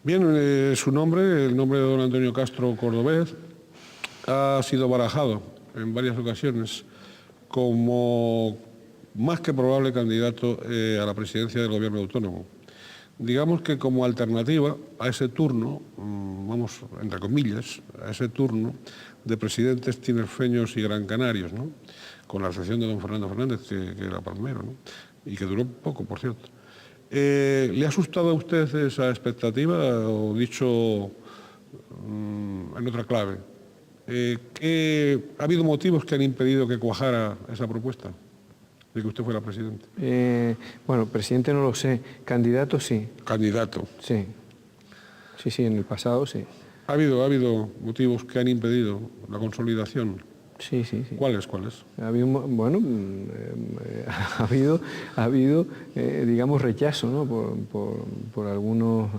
Bien, su nombre, el nombre de don Antonio Castro Cordovez, ha sido barajado en varias ocasiones como más que probable candidato a la presidencia del Gobierno autónomo. Digamos que como alternativa a ese turno, vamos, entre comillas, a ese turno de presidentes tinerfeños y gran canarios, ¿no? Con la excepción de don Fernando Fernández, que era palmero, ¿no? Y que duró poco, por cierto. ¿Le ha asustado a usted esa expectativa o dicho en otra clave? ¿Ha habido motivos que han impedido que cuajara esa propuesta de que usted fuera presidente? Bueno, presidente no lo sé, candidato sí. Candidato. Sí, sí, en el pasado sí. ¿Ha habido motivos que han impedido la consolidación? Sí. ¿Cuáles? Ha habido, bueno, ha habido digamos, rechazo, ¿no? por algunos,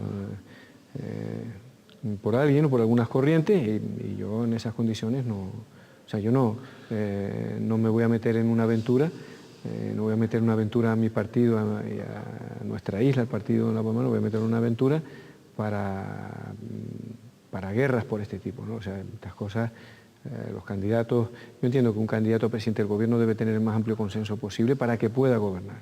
por alguien o por algunas corrientes, y yo en esas condiciones no, o sea, yo no me voy a meter en una aventura, no voy a meter en una aventura a mi partido y a nuestra isla, el partido de La Palma, no voy a meter en una aventura para guerras por este tipo, ¿no? O sea, estas cosas. Los candidatos, yo entiendo que un candidato a presidente del gobierno debe tener el más amplio consenso posible para que pueda gobernar,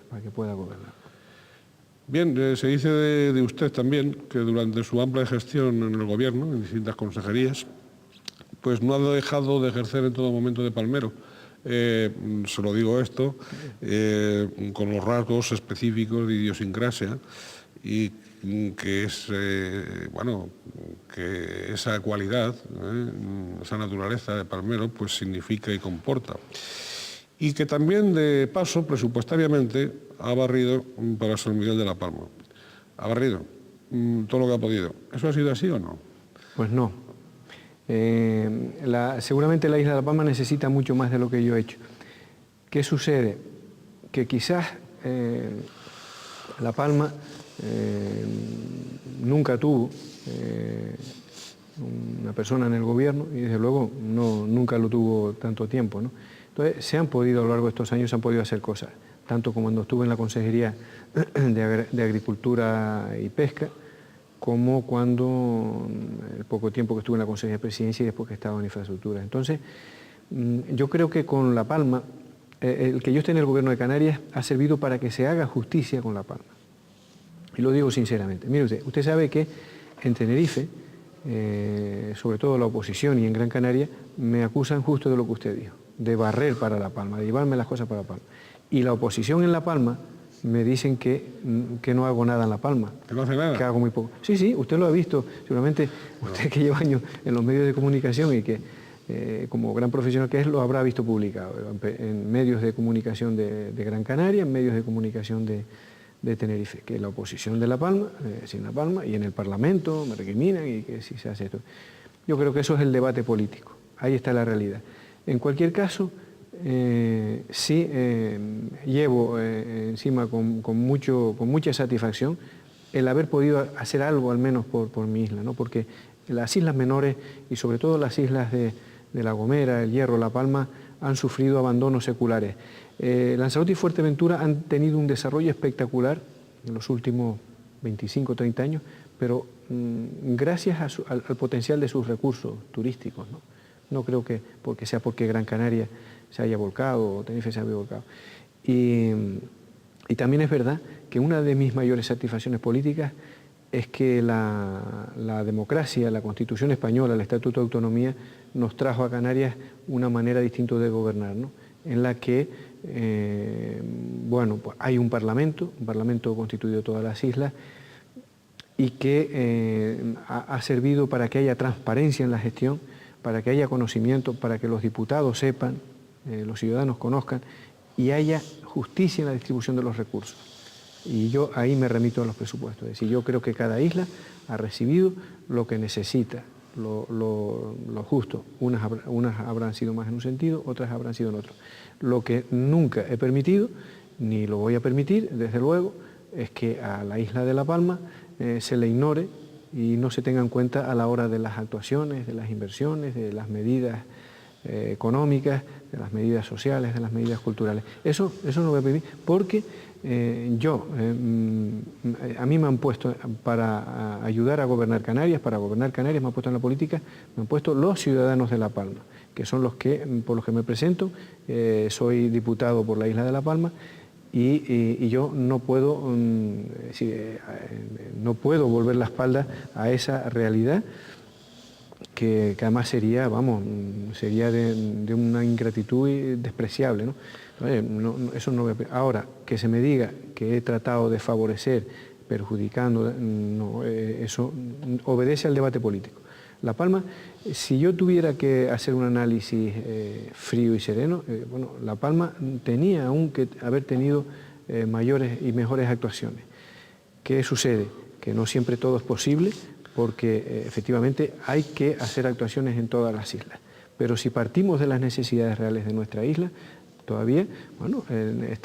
Bien, se dice de usted también que durante su amplia gestión en el gobierno, en distintas consejerías, pues no ha dejado de ejercer en todo momento de palmero. Se lo digo esto, con los rasgos específicos de idiosincrasia y que es, bueno, que esa cualidad, esa naturaleza de palmero, pues significa y comporta. Y que también, de paso, presupuestariamente, ha barrido para San Miguel de la Palma. Ha barrido todo lo que ha podido. ¿Eso ha sido así o no? Pues no. Seguramente la isla de La Palma necesita mucho más de lo que yo he hecho. ¿Qué sucede? Que quizás La Palma nunca tuvo una persona en el gobierno y desde luego nunca lo tuvo tanto tiempo, ¿no? Entonces se han podido, a lo largo de estos años, se han podido hacer cosas, tanto como cuando estuve en la Consejería de Agricultura y Pesca, como cuando el poco tiempo que estuve en la Consejería de Presidencia y después que estaba en Infraestructura. Entonces, yo creo que con La Palma, el que yo esté en el gobierno de Canarias ha servido para que se haga justicia con La Palma. Y lo digo sinceramente. Mire usted sabe que en Tenerife, sobre todo la oposición y en Gran Canaria, me acusan justo de lo que usted dijo, de barrer para La Palma, de llevarme las cosas para La Palma. Y la oposición en La Palma me dicen que no hago nada en La Palma. ¿Que no hace nada? Que hago muy poco. Sí, usted lo ha visto, seguramente usted que lleva años en los medios de comunicación y que como gran profesional que es, lo habrá visto publicado en medios de comunicación de Gran Canaria, en medios de comunicación de Tenerife, que la oposición de La Palma, sin La Palma, y en el Parlamento me recriminan y que si se hace esto. Yo creo que eso es el debate político, ahí está la realidad. En cualquier caso, sí llevo encima con mucha satisfacción el haber podido hacer algo al menos por mi isla, ¿no? Porque las islas menores y sobre todo las islas de La Gomera, El Hierro, La Palma han sufrido abandonos seculares. Lanzarote y Fuerteventura han tenido un desarrollo espectacular en los últimos 25 o 30 años, pero gracias al potencial de sus recursos turísticos, ¿no? No creo que porque Gran Canaria se haya volcado o Tenerife se haya volcado. Y también es verdad que una de mis mayores satisfacciones políticas es que la democracia, la Constitución española, el Estatuto de Autonomía, nos trajo a Canarias una manera distinta de gobernar, ¿no? En la que bueno, pues hay un parlamento constituido de todas las islas y que ha servido para que haya transparencia en la gestión, para que haya conocimiento, para que los diputados sepan, los ciudadanos conozcan y haya justicia en la distribución de los recursos. Y yo ahí me remito a los presupuestos, es decir, yo creo que cada isla ha recibido lo que necesita, lo justo. Unas habrán sido más en un sentido, otras habrán sido en otro. Lo que nunca he permitido, ni lo voy a permitir, desde luego, es que a la isla de La Palma se le ignore y no se tenga en cuenta a la hora de las actuaciones, de las inversiones, de las medidas económicas, de las medidas sociales, de las medidas culturales. Eso no voy a pedir porque a mí me han puesto para ayudar a gobernar Canarias, me han puesto en la política, me han puesto los ciudadanos de La Palma, que son por los que me presento. Soy diputado por la isla de La Palma y yo no puedo volver la espalda a esa realidad que además sería de una ingratitud despreciable, ¿no? Eso no voy a pedir. Ahora, que se me diga que he tratado de favorecer, perjudicando, no, eso obedece al debate político. La Palma, si yo tuviera que hacer un análisis frío y sereno, La Palma tenía aún que haber tenido mayores y mejores actuaciones. ¿Qué sucede? Que no siempre todo es posible, porque efectivamente hay que hacer actuaciones en todas las islas. Pero si partimos de las necesidades reales de nuestra isla, todavía,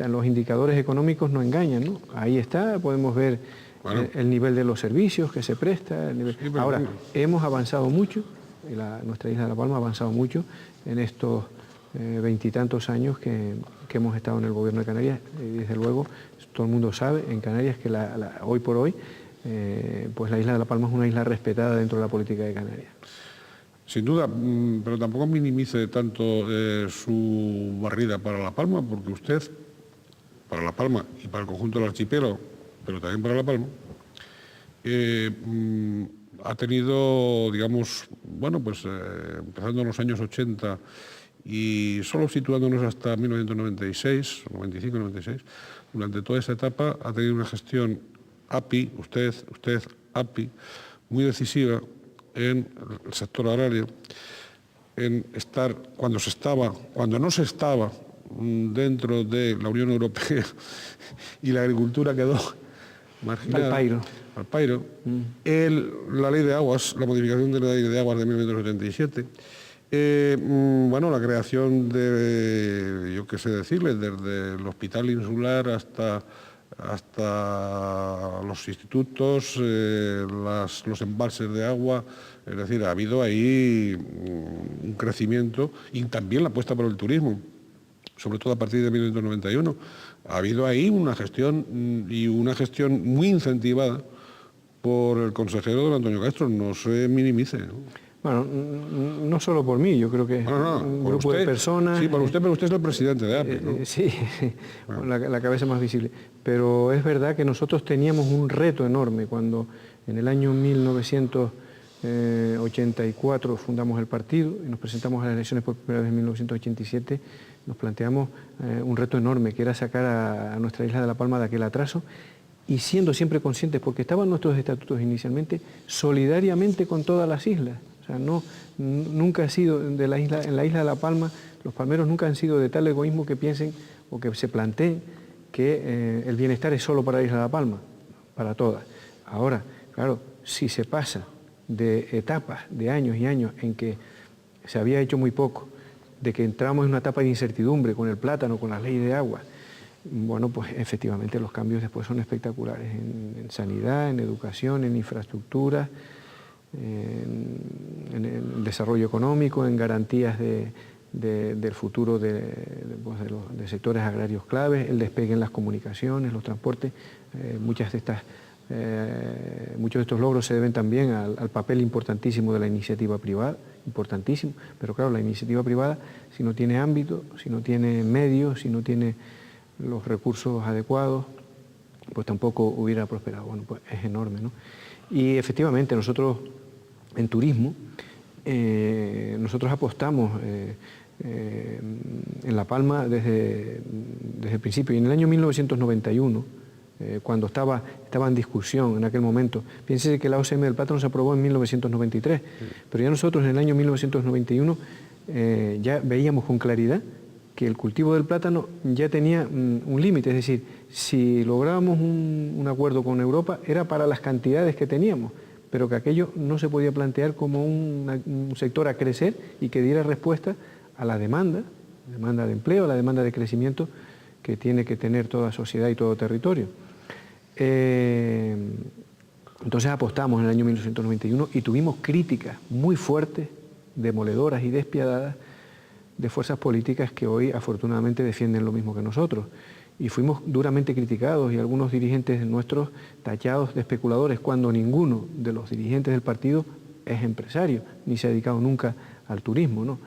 los indicadores económicos no engañan, ¿no? Ahí está, podemos ver el nivel de los servicios que se presta. Ahora, hemos avanzado mucho, nuestra isla de La Palma ha avanzado mucho en estos 20 y tantos años que hemos estado en el gobierno de Canarias. Y desde luego, todo el mundo sabe en Canarias que hoy por hoy, pues la isla de La Palma es una isla respetada dentro de la política de Canarias. Sin duda, pero tampoco minimice tanto su barrida para La Palma, porque usted, para La Palma y para el conjunto del archipiélago, pero también para La Palma, ha tenido, digamos, empezando en los años 80 y solo situándonos hasta 1996, 95, 96, durante toda esa etapa ha tenido una gestión API, usted API, muy decisiva en el sector agrario, en estar, cuando no se estaba dentro de la Unión Europea y la agricultura quedó marginada, al pairo, la ley de aguas, la modificación de la ley de aguas de 1977, la creación de, yo qué sé decirles, desde el hospital insular hasta los institutos, los embalses de agua. Es decir, ha habido ahí un crecimiento y también la apuesta por el turismo, sobre todo a partir de 1991. Ha habido ahí una gestión muy incentivada por el consejero don Antonio Castro, no se minimice, ¿no? Bueno, no solo por mí, yo creo que un grupo de personas... Sí, por usted, pero usted es el presidente de API, ¿no? Sí, la cabeza más visible. Pero es verdad que nosotros teníamos un reto enorme cuando en el año 1984 fundamos el partido y nos presentamos a las elecciones por primera vez en 1987, nos planteamos un reto enorme, que era sacar a nuestra isla de La Palma de aquel atraso, y siendo siempre conscientes, porque estaban nuestros estatutos inicialmente, solidariamente con todas las islas. O sea, nunca ha sido en la isla de La Palma, los palmeros nunca han sido de tal egoísmo que piensen o que se planteen que el bienestar es solo para la isla de La Palma, para todas. Ahora, claro, si se pasa de etapas, de años y años en que se había hecho muy poco, de que entramos en una etapa de incertidumbre con el plátano, con las leyes de agua, bueno, pues efectivamente los cambios después son espectaculares en sanidad, en educación, en infraestructura, en el desarrollo económico, en garantías del futuro de sectores agrarios claves, el despegue en las comunicaciones, los transportes. Muchos de estos logros se deben también al papel importantísimo de la iniciativa privada, importantísimo, pero claro, la iniciativa privada, si no tiene ámbito, si no tiene medios, si no tiene los recursos adecuados, pues tampoco hubiera prosperado. Bueno, pues es enorme, ¿no? Y efectivamente nosotros en turismo, nosotros apostamos en La Palma desde el principio. Y en el año 1991, cuando estaba en discusión en aquel momento, piénsese que la OCM del plátano se aprobó en 1993, pero ya nosotros en el año 1991 ya veíamos con claridad que el cultivo del plátano ya tenía un límite, es decir, si lográbamos un acuerdo con Europa era para las cantidades que teníamos, pero que aquello no se podía plantear como un sector a crecer y que diera respuesta a la demanda de empleo, a la demanda de crecimiento que tiene que tener toda sociedad y todo territorio. Entonces apostamos en el año 1991 y tuvimos críticas muy fuertes, demoledoras y despiadadas de fuerzas políticas que hoy afortunadamente defienden lo mismo que nosotros. Y fuimos duramente criticados y algunos dirigentes nuestros tachados de especuladores, cuando ninguno de los dirigentes del partido es empresario, ni se ha dedicado nunca al turismo, ¿no?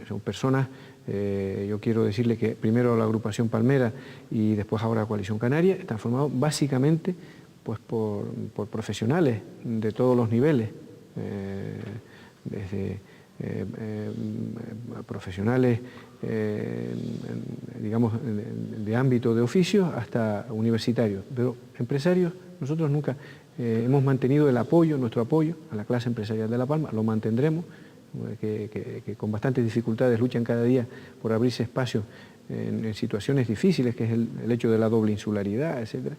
Son personas, yo quiero decirle que primero la agrupación Palmera y después ahora la Coalición Canaria están formados básicamente pues, por profesionales de todos los niveles, desde profesionales digamos de ámbito de oficios hasta universitarios, pero empresarios nosotros nunca hemos mantenido el apoyo, nuestro apoyo a la clase empresarial de La Palma, lo mantendremos, que con bastantes dificultades luchan cada día por abrirse espacios en situaciones difíciles, que es el hecho de la doble insularidad, etcétera.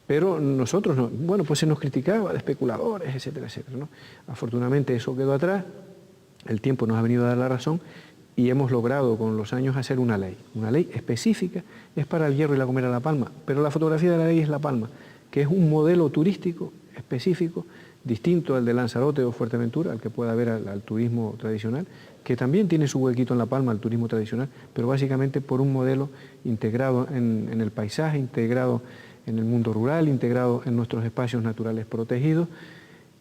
Pero nosotros, no, bueno, pues se nos criticaba de especuladores, etcétera, etcétera, ¿no? Afortunadamente eso quedó atrás, el tiempo nos ha venido a dar la razón y hemos logrado con los años hacer una ley específica, es para el Hierro y La Gomera La Palma, pero la fotografía de la ley es La Palma, que es un modelo turístico específico, distinto al de Lanzarote o Fuerteventura, al que pueda haber al turismo tradicional, que también tiene su huequito en La Palma, el turismo tradicional, pero básicamente por un modelo integrado en el paisaje, integrado en el mundo rural, integrado en nuestros espacios naturales protegidos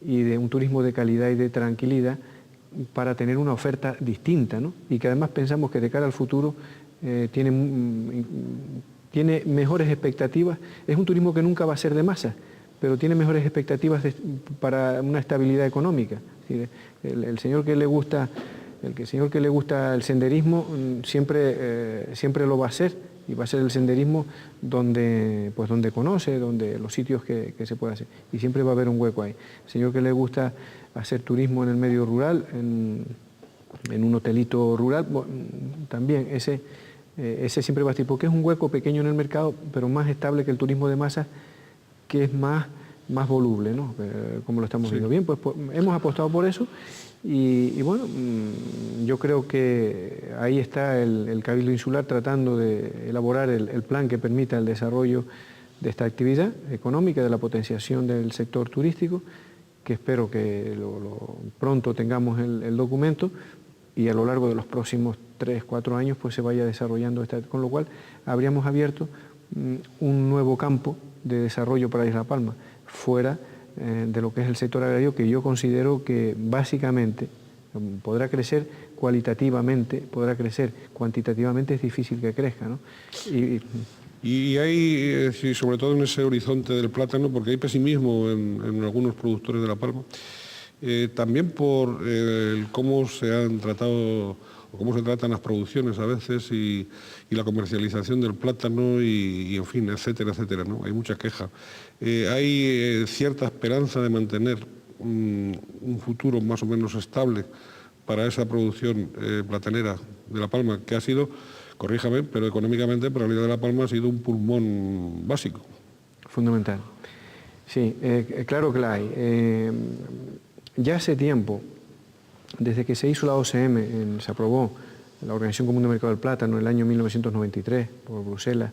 y de un turismo de calidad y de tranquilidad para tener una oferta distinta, ¿no? Y que además pensamos que de cara al futuro tiene mejores expectativas. Es un turismo que nunca va a ser de masa, pero tiene mejores expectativas para una estabilidad económica. El señor que le gusta el senderismo siempre lo va a hacer, y va a ser el senderismo donde conoce, donde los sitios que se puede hacer, y siempre va a haber un hueco ahí. El señor que le gusta hacer turismo en el medio rural, en un hotelito rural, bueno, también ese siempre va a estar, porque es un hueco pequeño en el mercado, pero más estable que el turismo de masas, que es más voluble, ¿no? Como lo estamos viendo. Bien, pues hemos apostado por eso y bueno, yo creo que ahí está el Cabildo Insular tratando de elaborar el plan que permita el desarrollo de esta actividad económica, de la potenciación del sector turístico, que espero que pronto tengamos el documento y a lo largo de los próximos 3-4 años pues se vaya desarrollando con lo cual habríamos abierto un nuevo campo de desarrollo para Isla Palma, fuera de lo que es el sector agrario, que yo considero que básicamente podrá crecer cualitativamente, podrá crecer cuantitativamente, es difícil que crezca, ¿no? Y hay, sobre todo en ese horizonte del plátano, porque hay pesimismo en algunos productores de La Palma, también por cómo se han tratado o cómo se tratan las producciones a veces y la comercialización del plátano y en fin, etcétera, etcétera, ¿no? Hay mucha queja. Hay cierta esperanza de mantener un futuro más o menos estable para esa producción platanera de La Palma, que ha sido, corríjame, pero económicamente para la isla de La Palma ha sido un pulmón básico. Fundamental. Sí, claro que la hay. Ya hace tiempo, desde que se hizo la OCM, se aprobó la Organización Común de Mercado del Plátano en el año 1993 por Bruselas,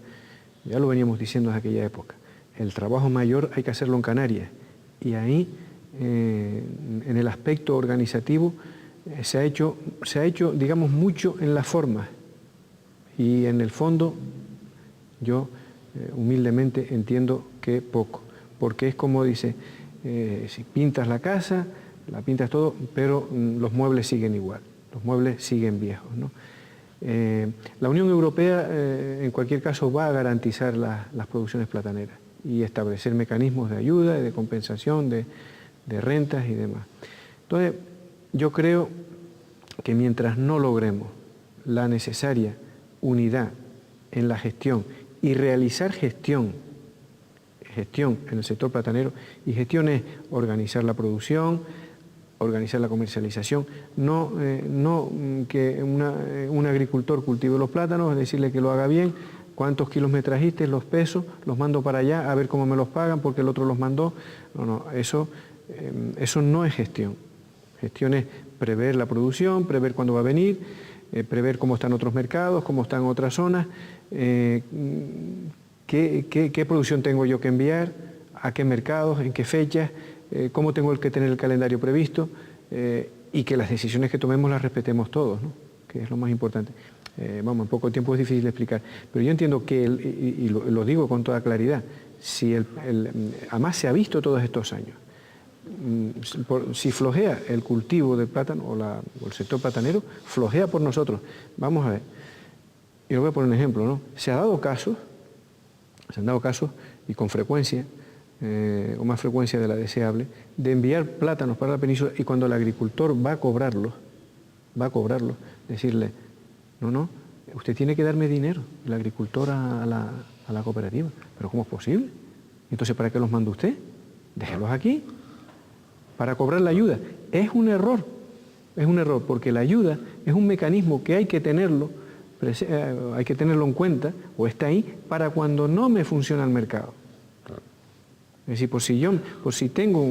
ya lo veníamos diciendo desde aquella época, el trabajo mayor hay que hacerlo en Canarias, y ahí, en el aspecto organizativo, se ha hecho, digamos, mucho en las formas, y en el fondo yo humildemente entiendo que poco, porque es como dice, si pintas la casa, la pintas todo, pero los muebles siguen igual, los muebles siguen viejos, ¿no? La Unión Europea en cualquier caso va a garantizar las producciones plataneras y establecer mecanismos de ayuda y de compensación de rentas y demás. Entonces yo creo que mientras no logremos la necesaria unidad en la gestión y realizar gestión en el sector platanero, y gestión es organizar la producción, organizar la comercialización, no que un agricultor cultive los plátanos, es decirle que lo haga bien, cuántos kilos me trajiste, los peso, los mando para allá, a ver cómo me los pagan porque el otro los mandó. No, eso no es gestión. Gestión es prever la producción, prever cuándo va a venir, prever cómo están otros mercados, cómo están otras zonas, qué producción tengo yo que enviar, a qué mercados, en qué fechas, cómo tengo que tener el calendario previsto, y que las decisiones que tomemos las respetemos todos, ¿no? que es lo más importante. Vamos, en poco tiempo es difícil de explicar, pero yo entiendo que, y lo digo con toda claridad, si además se ha visto todos estos años, si flojea el cultivo del plátano o el sector platanero, flojea por nosotros. Vamos a ver, y lo voy a poner un ejemplo, ¿no? Se han dado casos, y con frecuencia, o más frecuencia de la deseable, de enviar plátanos para la península y cuando el agricultor va a cobrarlos, decirle, no, usted tiene que darme dinero, el agricultor a la cooperativa. ¿Pero cómo es posible? Entonces, ¿para qué los manda usted? Déjelos aquí, para cobrar la ayuda. Es un error, porque la ayuda es un mecanismo que hay que tenerlo en cuenta, o está ahí, para cuando no me funciona el mercado. Es decir, por si tengo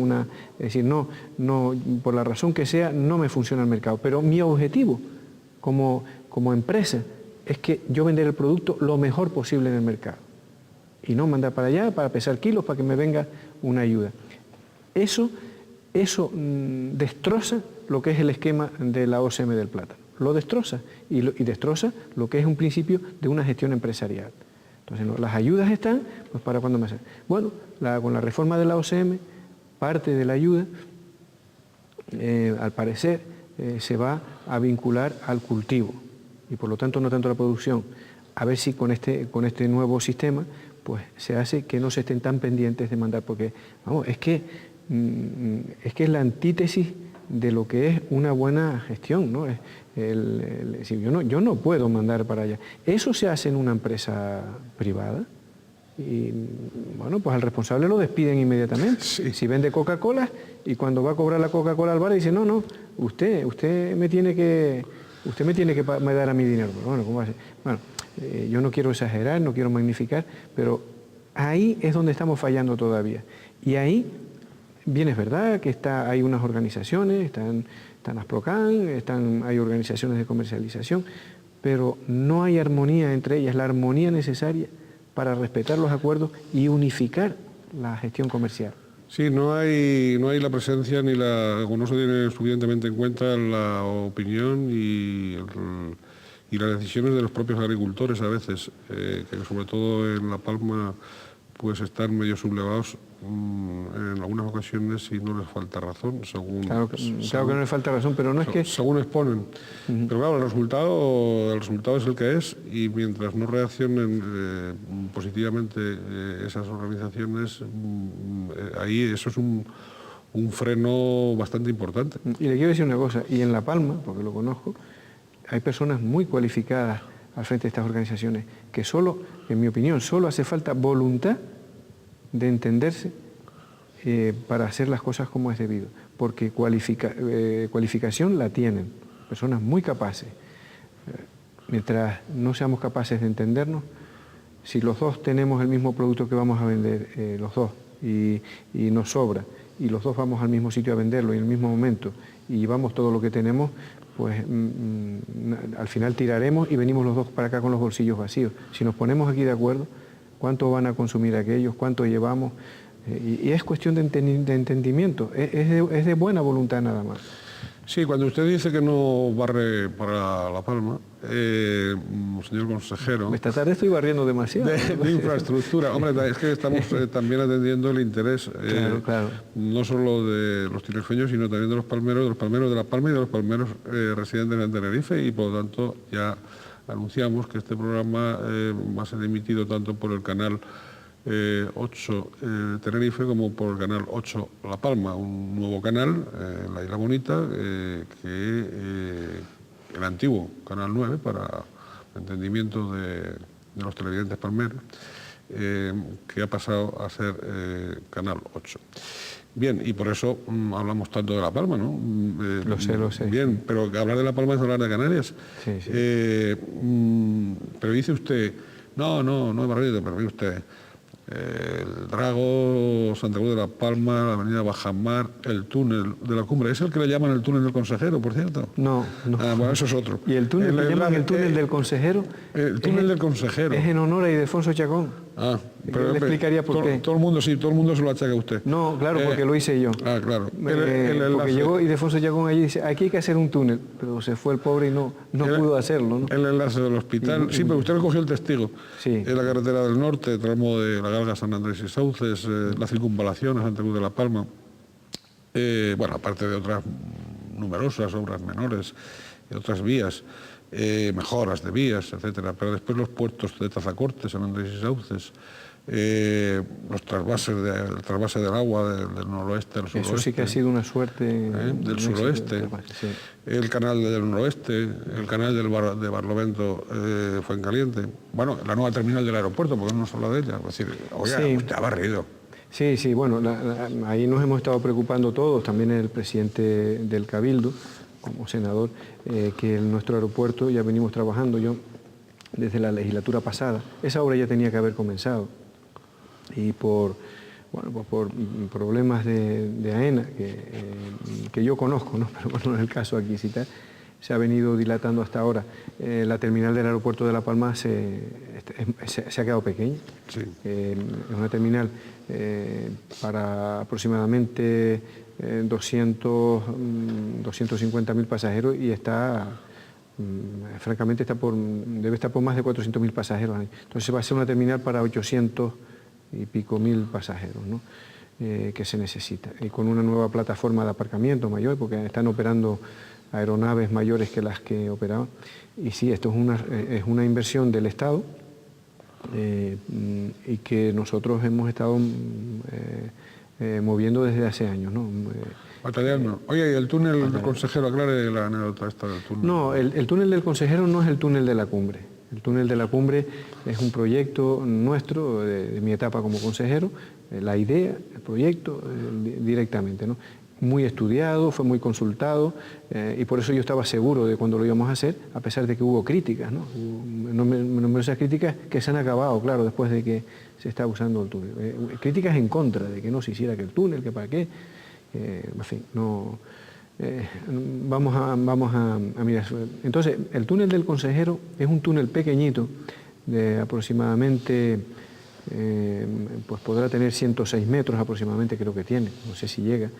no, por la razón que sea, no me funciona el mercado. Pero mi objetivo como empresa es que yo vender el producto lo mejor posible en el mercado. Y no mandar para allá, para pesar kilos, para que me venga una ayuda. Eso destroza lo que es el esquema de la OCM del plátano. Lo destroza y destroza lo que es un principio de una gestión empresarial. Entonces, las ayudas están, pues para cuando me hacen. Bueno, con la reforma de la OCM, parte de la ayuda, al parecer, se va a vincular al cultivo y por lo tanto no tanto a la producción. A ver si con este nuevo sistema pues se hace que no se estén tan pendientes de mandar, porque vamos, es que es la antítesis de lo que es una buena gestión, ¿no? Yo no puedo mandar para allá. Eso se hace en una empresa privada y bueno, pues al responsable lo despiden inmediatamente. Sí. Si vende Coca-Cola y cuando va a cobrar la Coca-Cola al bar dice, no, usted me tiene que me dar a mi dinero. Pero bueno, ¿cómo va a ser? Bueno, yo no quiero exagerar, no quiero magnificar, pero ahí es donde estamos fallando todavía. Y ahí, bien es verdad que hay unas organizaciones, están Asprocan, hay organizaciones de comercialización, pero no hay armonía entre ellas, la armonía necesaria para respetar los acuerdos y unificar la gestión comercial. Sí, no hay la presencia o no se tiene suficientemente en cuenta la opinión y las decisiones de los propios agricultores a veces, que sobre todo en La Palma pues están medio sublevados en algunas ocasiones y no les falta razón, según... Claro que no les falta razón, pero no es que... Según exponen. Pero claro, el resultado es el que es y mientras no reaccionen positivamente esas organizaciones, ahí eso es un freno bastante importante. Y le quiero decir una cosa, y en La Palma, porque lo conozco, hay personas muy cualificadas al frente de estas organizaciones que en mi opinión, solo hace falta voluntad de entenderse para hacer las cosas como es debido, porque cualificación la tienen, personas muy capaces. Mientras no seamos capaces de entendernos, si los dos tenemos el mismo producto que vamos a vender, los dos, y nos sobra, y los dos vamos al mismo sitio a venderlo en el mismo momento, y llevamos todo lo que tenemos, pues al final tiraremos y venimos los dos para acá con los bolsillos vacíos. Si nos ponemos aquí de acuerdo, ¿cuánto van a consumir aquellos? ¿Cuánto llevamos? Y es cuestión de entendimiento, es de buena voluntad nada más. Sí, cuando usted dice que no barre para La Palma, señor consejero... Esta tarde estoy barriendo demasiado. De infraestructura. Hombre, es que estamos también atendiendo el interés, claro. no solo de los tinerfeños, sino también de los palmeros de La Palma y de los palmeros residentes en Tenerife, y por lo tanto ya anunciamos que este programa va a ser emitido tanto por el canal 8 Tenerife como por el canal 8 La Palma, un nuevo canal en la Isla Bonita, que el antiguo canal 9 para entendimiento de los televidentes palmeros, que ha pasado a ser canal 8. Bien, y por eso hablamos tanto de La Palma, ¿no? Lo sé. Bien, pero hablar de La Palma es hablar de Canarias. Sí. Pero dice usted, no es barrio, pero mire usted, el Drago, Santa Cruz de La Palma, la avenida Bajamar, el túnel de la cumbre. ¿Es el que le llaman el túnel del consejero, por cierto? No. Bueno, eso es otro. ¿Y el túnel que llaman el túnel del consejero? El túnel del consejero. Es en honor a Ildefonso Chacón. Yo le explicaría por qué. Todo el mundo se lo achaca a usted. No, claro, porque lo hice yo. Claro. Porque llegó Ildefonso Chacón allí y dice, aquí hay que hacer un túnel, pero se fue el pobre y no pudo hacerlo, ¿no? El enlace del hospital. Sí, pero usted recogió el testigo. Sí. En la carretera del norte, tramo de La Galga, San Andrés y Sauces, la circunvalación a Santa Cruz de la Palma. Bueno, aparte de otras numerosas obras menores y otras vías, mejoras de vías, etcétera. Pero después los puertos de Tazacorte, San Andrés y Sauces, los trasvases del agua del noroeste al suroeste. Eso sí que ha sido una suerte. Del suroeste, sí. El canal del noroeste, el canal de Barlovento, Fuencaliente. Bueno, la nueva terminal del aeropuerto, porque no nos habla de ella. Es decir, oiga, Sí. usted ha barrido. Sí, bueno, ahí nos hemos estado preocupando todos, también el presidente del Cabildo, como senador, que en nuestro aeropuerto ya venimos trabajando yo desde la legislatura pasada. Esa obra ya tenía que haber comenzado y por problemas de AENA, que yo conozco, ¿no? Pero bueno, no es el caso aquí citar, se ha venido dilatando hasta ahora. La terminal del aeropuerto de La Palma se ha quedado pequeña. Sí. Es una terminal para aproximadamente 250.000 pasajeros y francamente debe estar por más de 400.000 pasajeros. Entonces va a ser una terminal para 800 y pico mil pasajeros, ¿no? Que se necesita. Y con una nueva plataforma de aparcamiento mayor, porque están operando aeronaves mayores que las que operaban. Y sí, esto es una inversión del Estado y que nosotros hemos estado moviendo desde hace años, ¿no? Batallando. Oye, ¿y el túnel del consejero? Aclare la anécdota esta del túnel. No, el túnel del consejero no es el túnel de la cumbre. El túnel de la cumbre es un proyecto nuestro, de mi etapa como consejero, la idea, el proyecto, directamente, ¿no? Muy estudiado, fue muy consultado y por eso yo estaba seguro de cuando lo íbamos a hacer, a pesar de que hubo críticas, ¿no? Numerosas críticas que se han acabado, claro, después de que se está usando el túnel. Críticas en contra de que no se hiciera que el túnel, que para qué. En fin, no... vamos a mirar. Entonces, el túnel del consejero es un túnel pequeñito de aproximadamente, pues podrá tener 106 metros aproximadamente, creo que tiene, no sé si llega.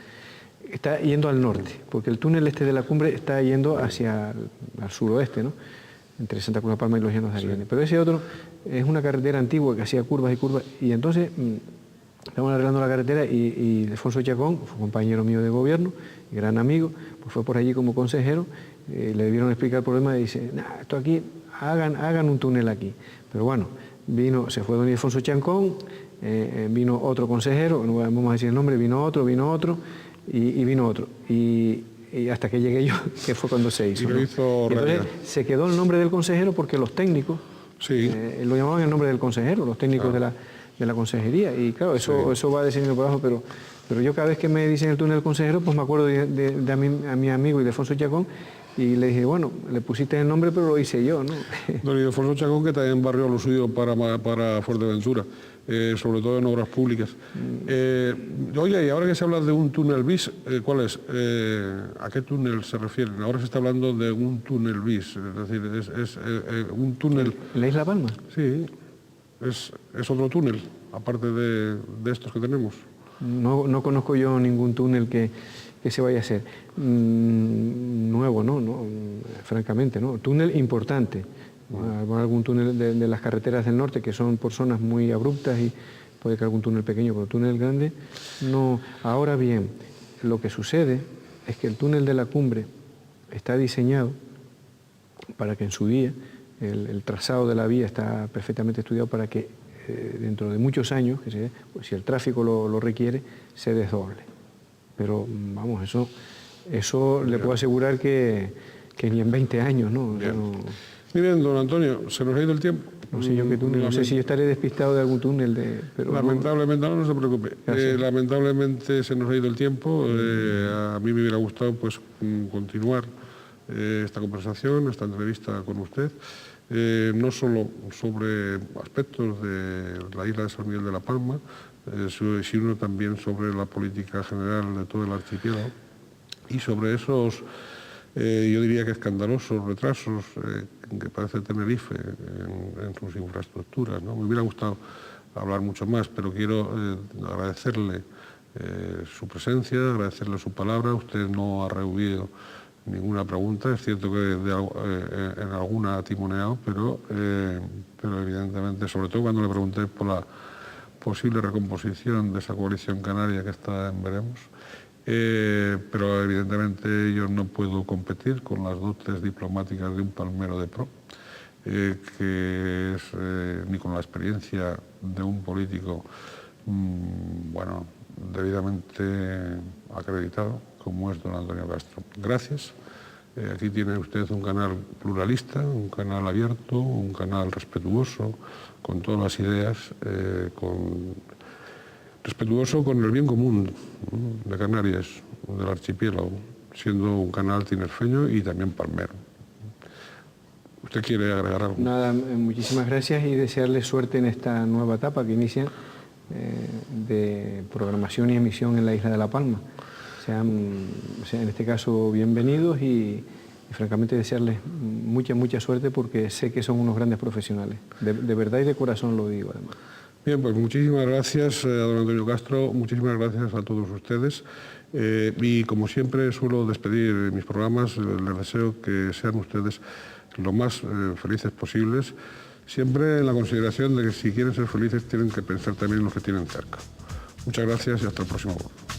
Está yendo al norte, porque el túnel este de la cumbre está yendo hacia al suroeste, ¿no? Entre Santa Cruz de la Palma y los Llanos de Arrianes. Pero ese otro es una carretera antigua que hacía curvas y curvas, y entonces estamos arreglando la carretera y Ildefonso Chacón, fue compañero mío de gobierno, gran amigo, pues fue por allí como consejero, le debieron explicar el problema y dice, nah, esto aquí, hagan un túnel aquí. Pero bueno, se fue don Ildefonso Chacón, vino otro consejero, no vamos a decir el nombre, vino otro, y vino otro. Y hasta que llegué yo, que fue cuando se hizo. Y lo hizo entonces se quedó el nombre del consejero porque los técnicos, sí. Lo llamaban el nombre del consejero, los técnicos de la consejería. Y claro, eso va de señor por abajo, pero yo cada vez que me dicen el túnel del consejero, pues me acuerdo a mi amigo Ildefonso Chacón, y le dije, bueno, le pusiste el nombre, pero lo hice yo, ¿no? Don Ildefonso Chacón, que también barrió lo suyo para Fuerteventura, sobre todo en obras públicas. Oye, y ahora que se habla de un túnel bis, ¿cuál es? ¿A qué túnel se refieren? Ahora se está hablando de un túnel bis, es decir, es un túnel... ¿En la Isla Palma? Sí, es otro túnel, aparte de estos que tenemos. No conozco yo ningún túnel que se vaya a hacer nuevo, ¿no? Francamente, ¿no? Túnel importante. Algún túnel de las carreteras del norte que son por zonas muy abruptas y puede que algún túnel pequeño, pero túnel grande no. Ahora bien, lo que sucede es que el túnel de la cumbre está diseñado para que en su día el trazado de la vía está perfectamente estudiado para que dentro de muchos años, pues, si el tráfico lo requiere, se desdoble. Pero vamos, eso le puedo asegurar que ni en 20 años, ¿no? Muy bien, don Antonio, se nos ha ido el tiempo. No sé yo qué túnel, no sé si yo estaré despistado de algún túnel. Pero lamentablemente, no se preocupe. Lamentablemente se nos ha ido el tiempo. A mí me hubiera gustado pues continuar esta conversación, esta entrevista con usted, no solo sobre aspectos de la isla de San Miguel de la Palma, sino también sobre la política general de todo el archipiélago y sobre esos, yo diría que escandalosos retrasos que padece Tenerife en sus infraestructuras, ¿no? Me hubiera gustado hablar mucho más, pero quiero agradecerle su presencia, agradecerle su palabra. Usted no ha rehuido ninguna pregunta, es cierto que en alguna ha timoneado, pero evidentemente, sobre todo cuando le pregunté por la posible recomposición de esa coalición canaria que está en veremos, pero evidentemente yo no puedo competir con las dotes diplomáticas de un palmero de pro, ni con la experiencia de un político bueno, debidamente acreditado, como es don Antonio Castro. Gracias. Aquí tiene usted un canal pluralista, un canal abierto, un canal respetuoso con todas las ideas, respetuoso con el bien común de Canarias, del archipiélago, siendo un canal tinerfeño y también palmero. ¿Usted quiere agregar algo? Nada, muchísimas gracias y desearle suerte en esta nueva etapa que inicia de programación y emisión en la isla de La Palma. Sean en este caso bienvenidos y francamente desearles mucha suerte porque sé que son unos grandes profesionales. De verdad y de corazón lo digo además. Bien, pues muchísimas gracias a don Antonio Castro, muchísimas gracias a todos ustedes y como siempre suelo despedir mis programas, les deseo que sean ustedes lo más felices posibles, siempre en la consideración de que si quieren ser felices tienen que pensar también en los que tienen cerca. Muchas gracias y hasta el próximo programa.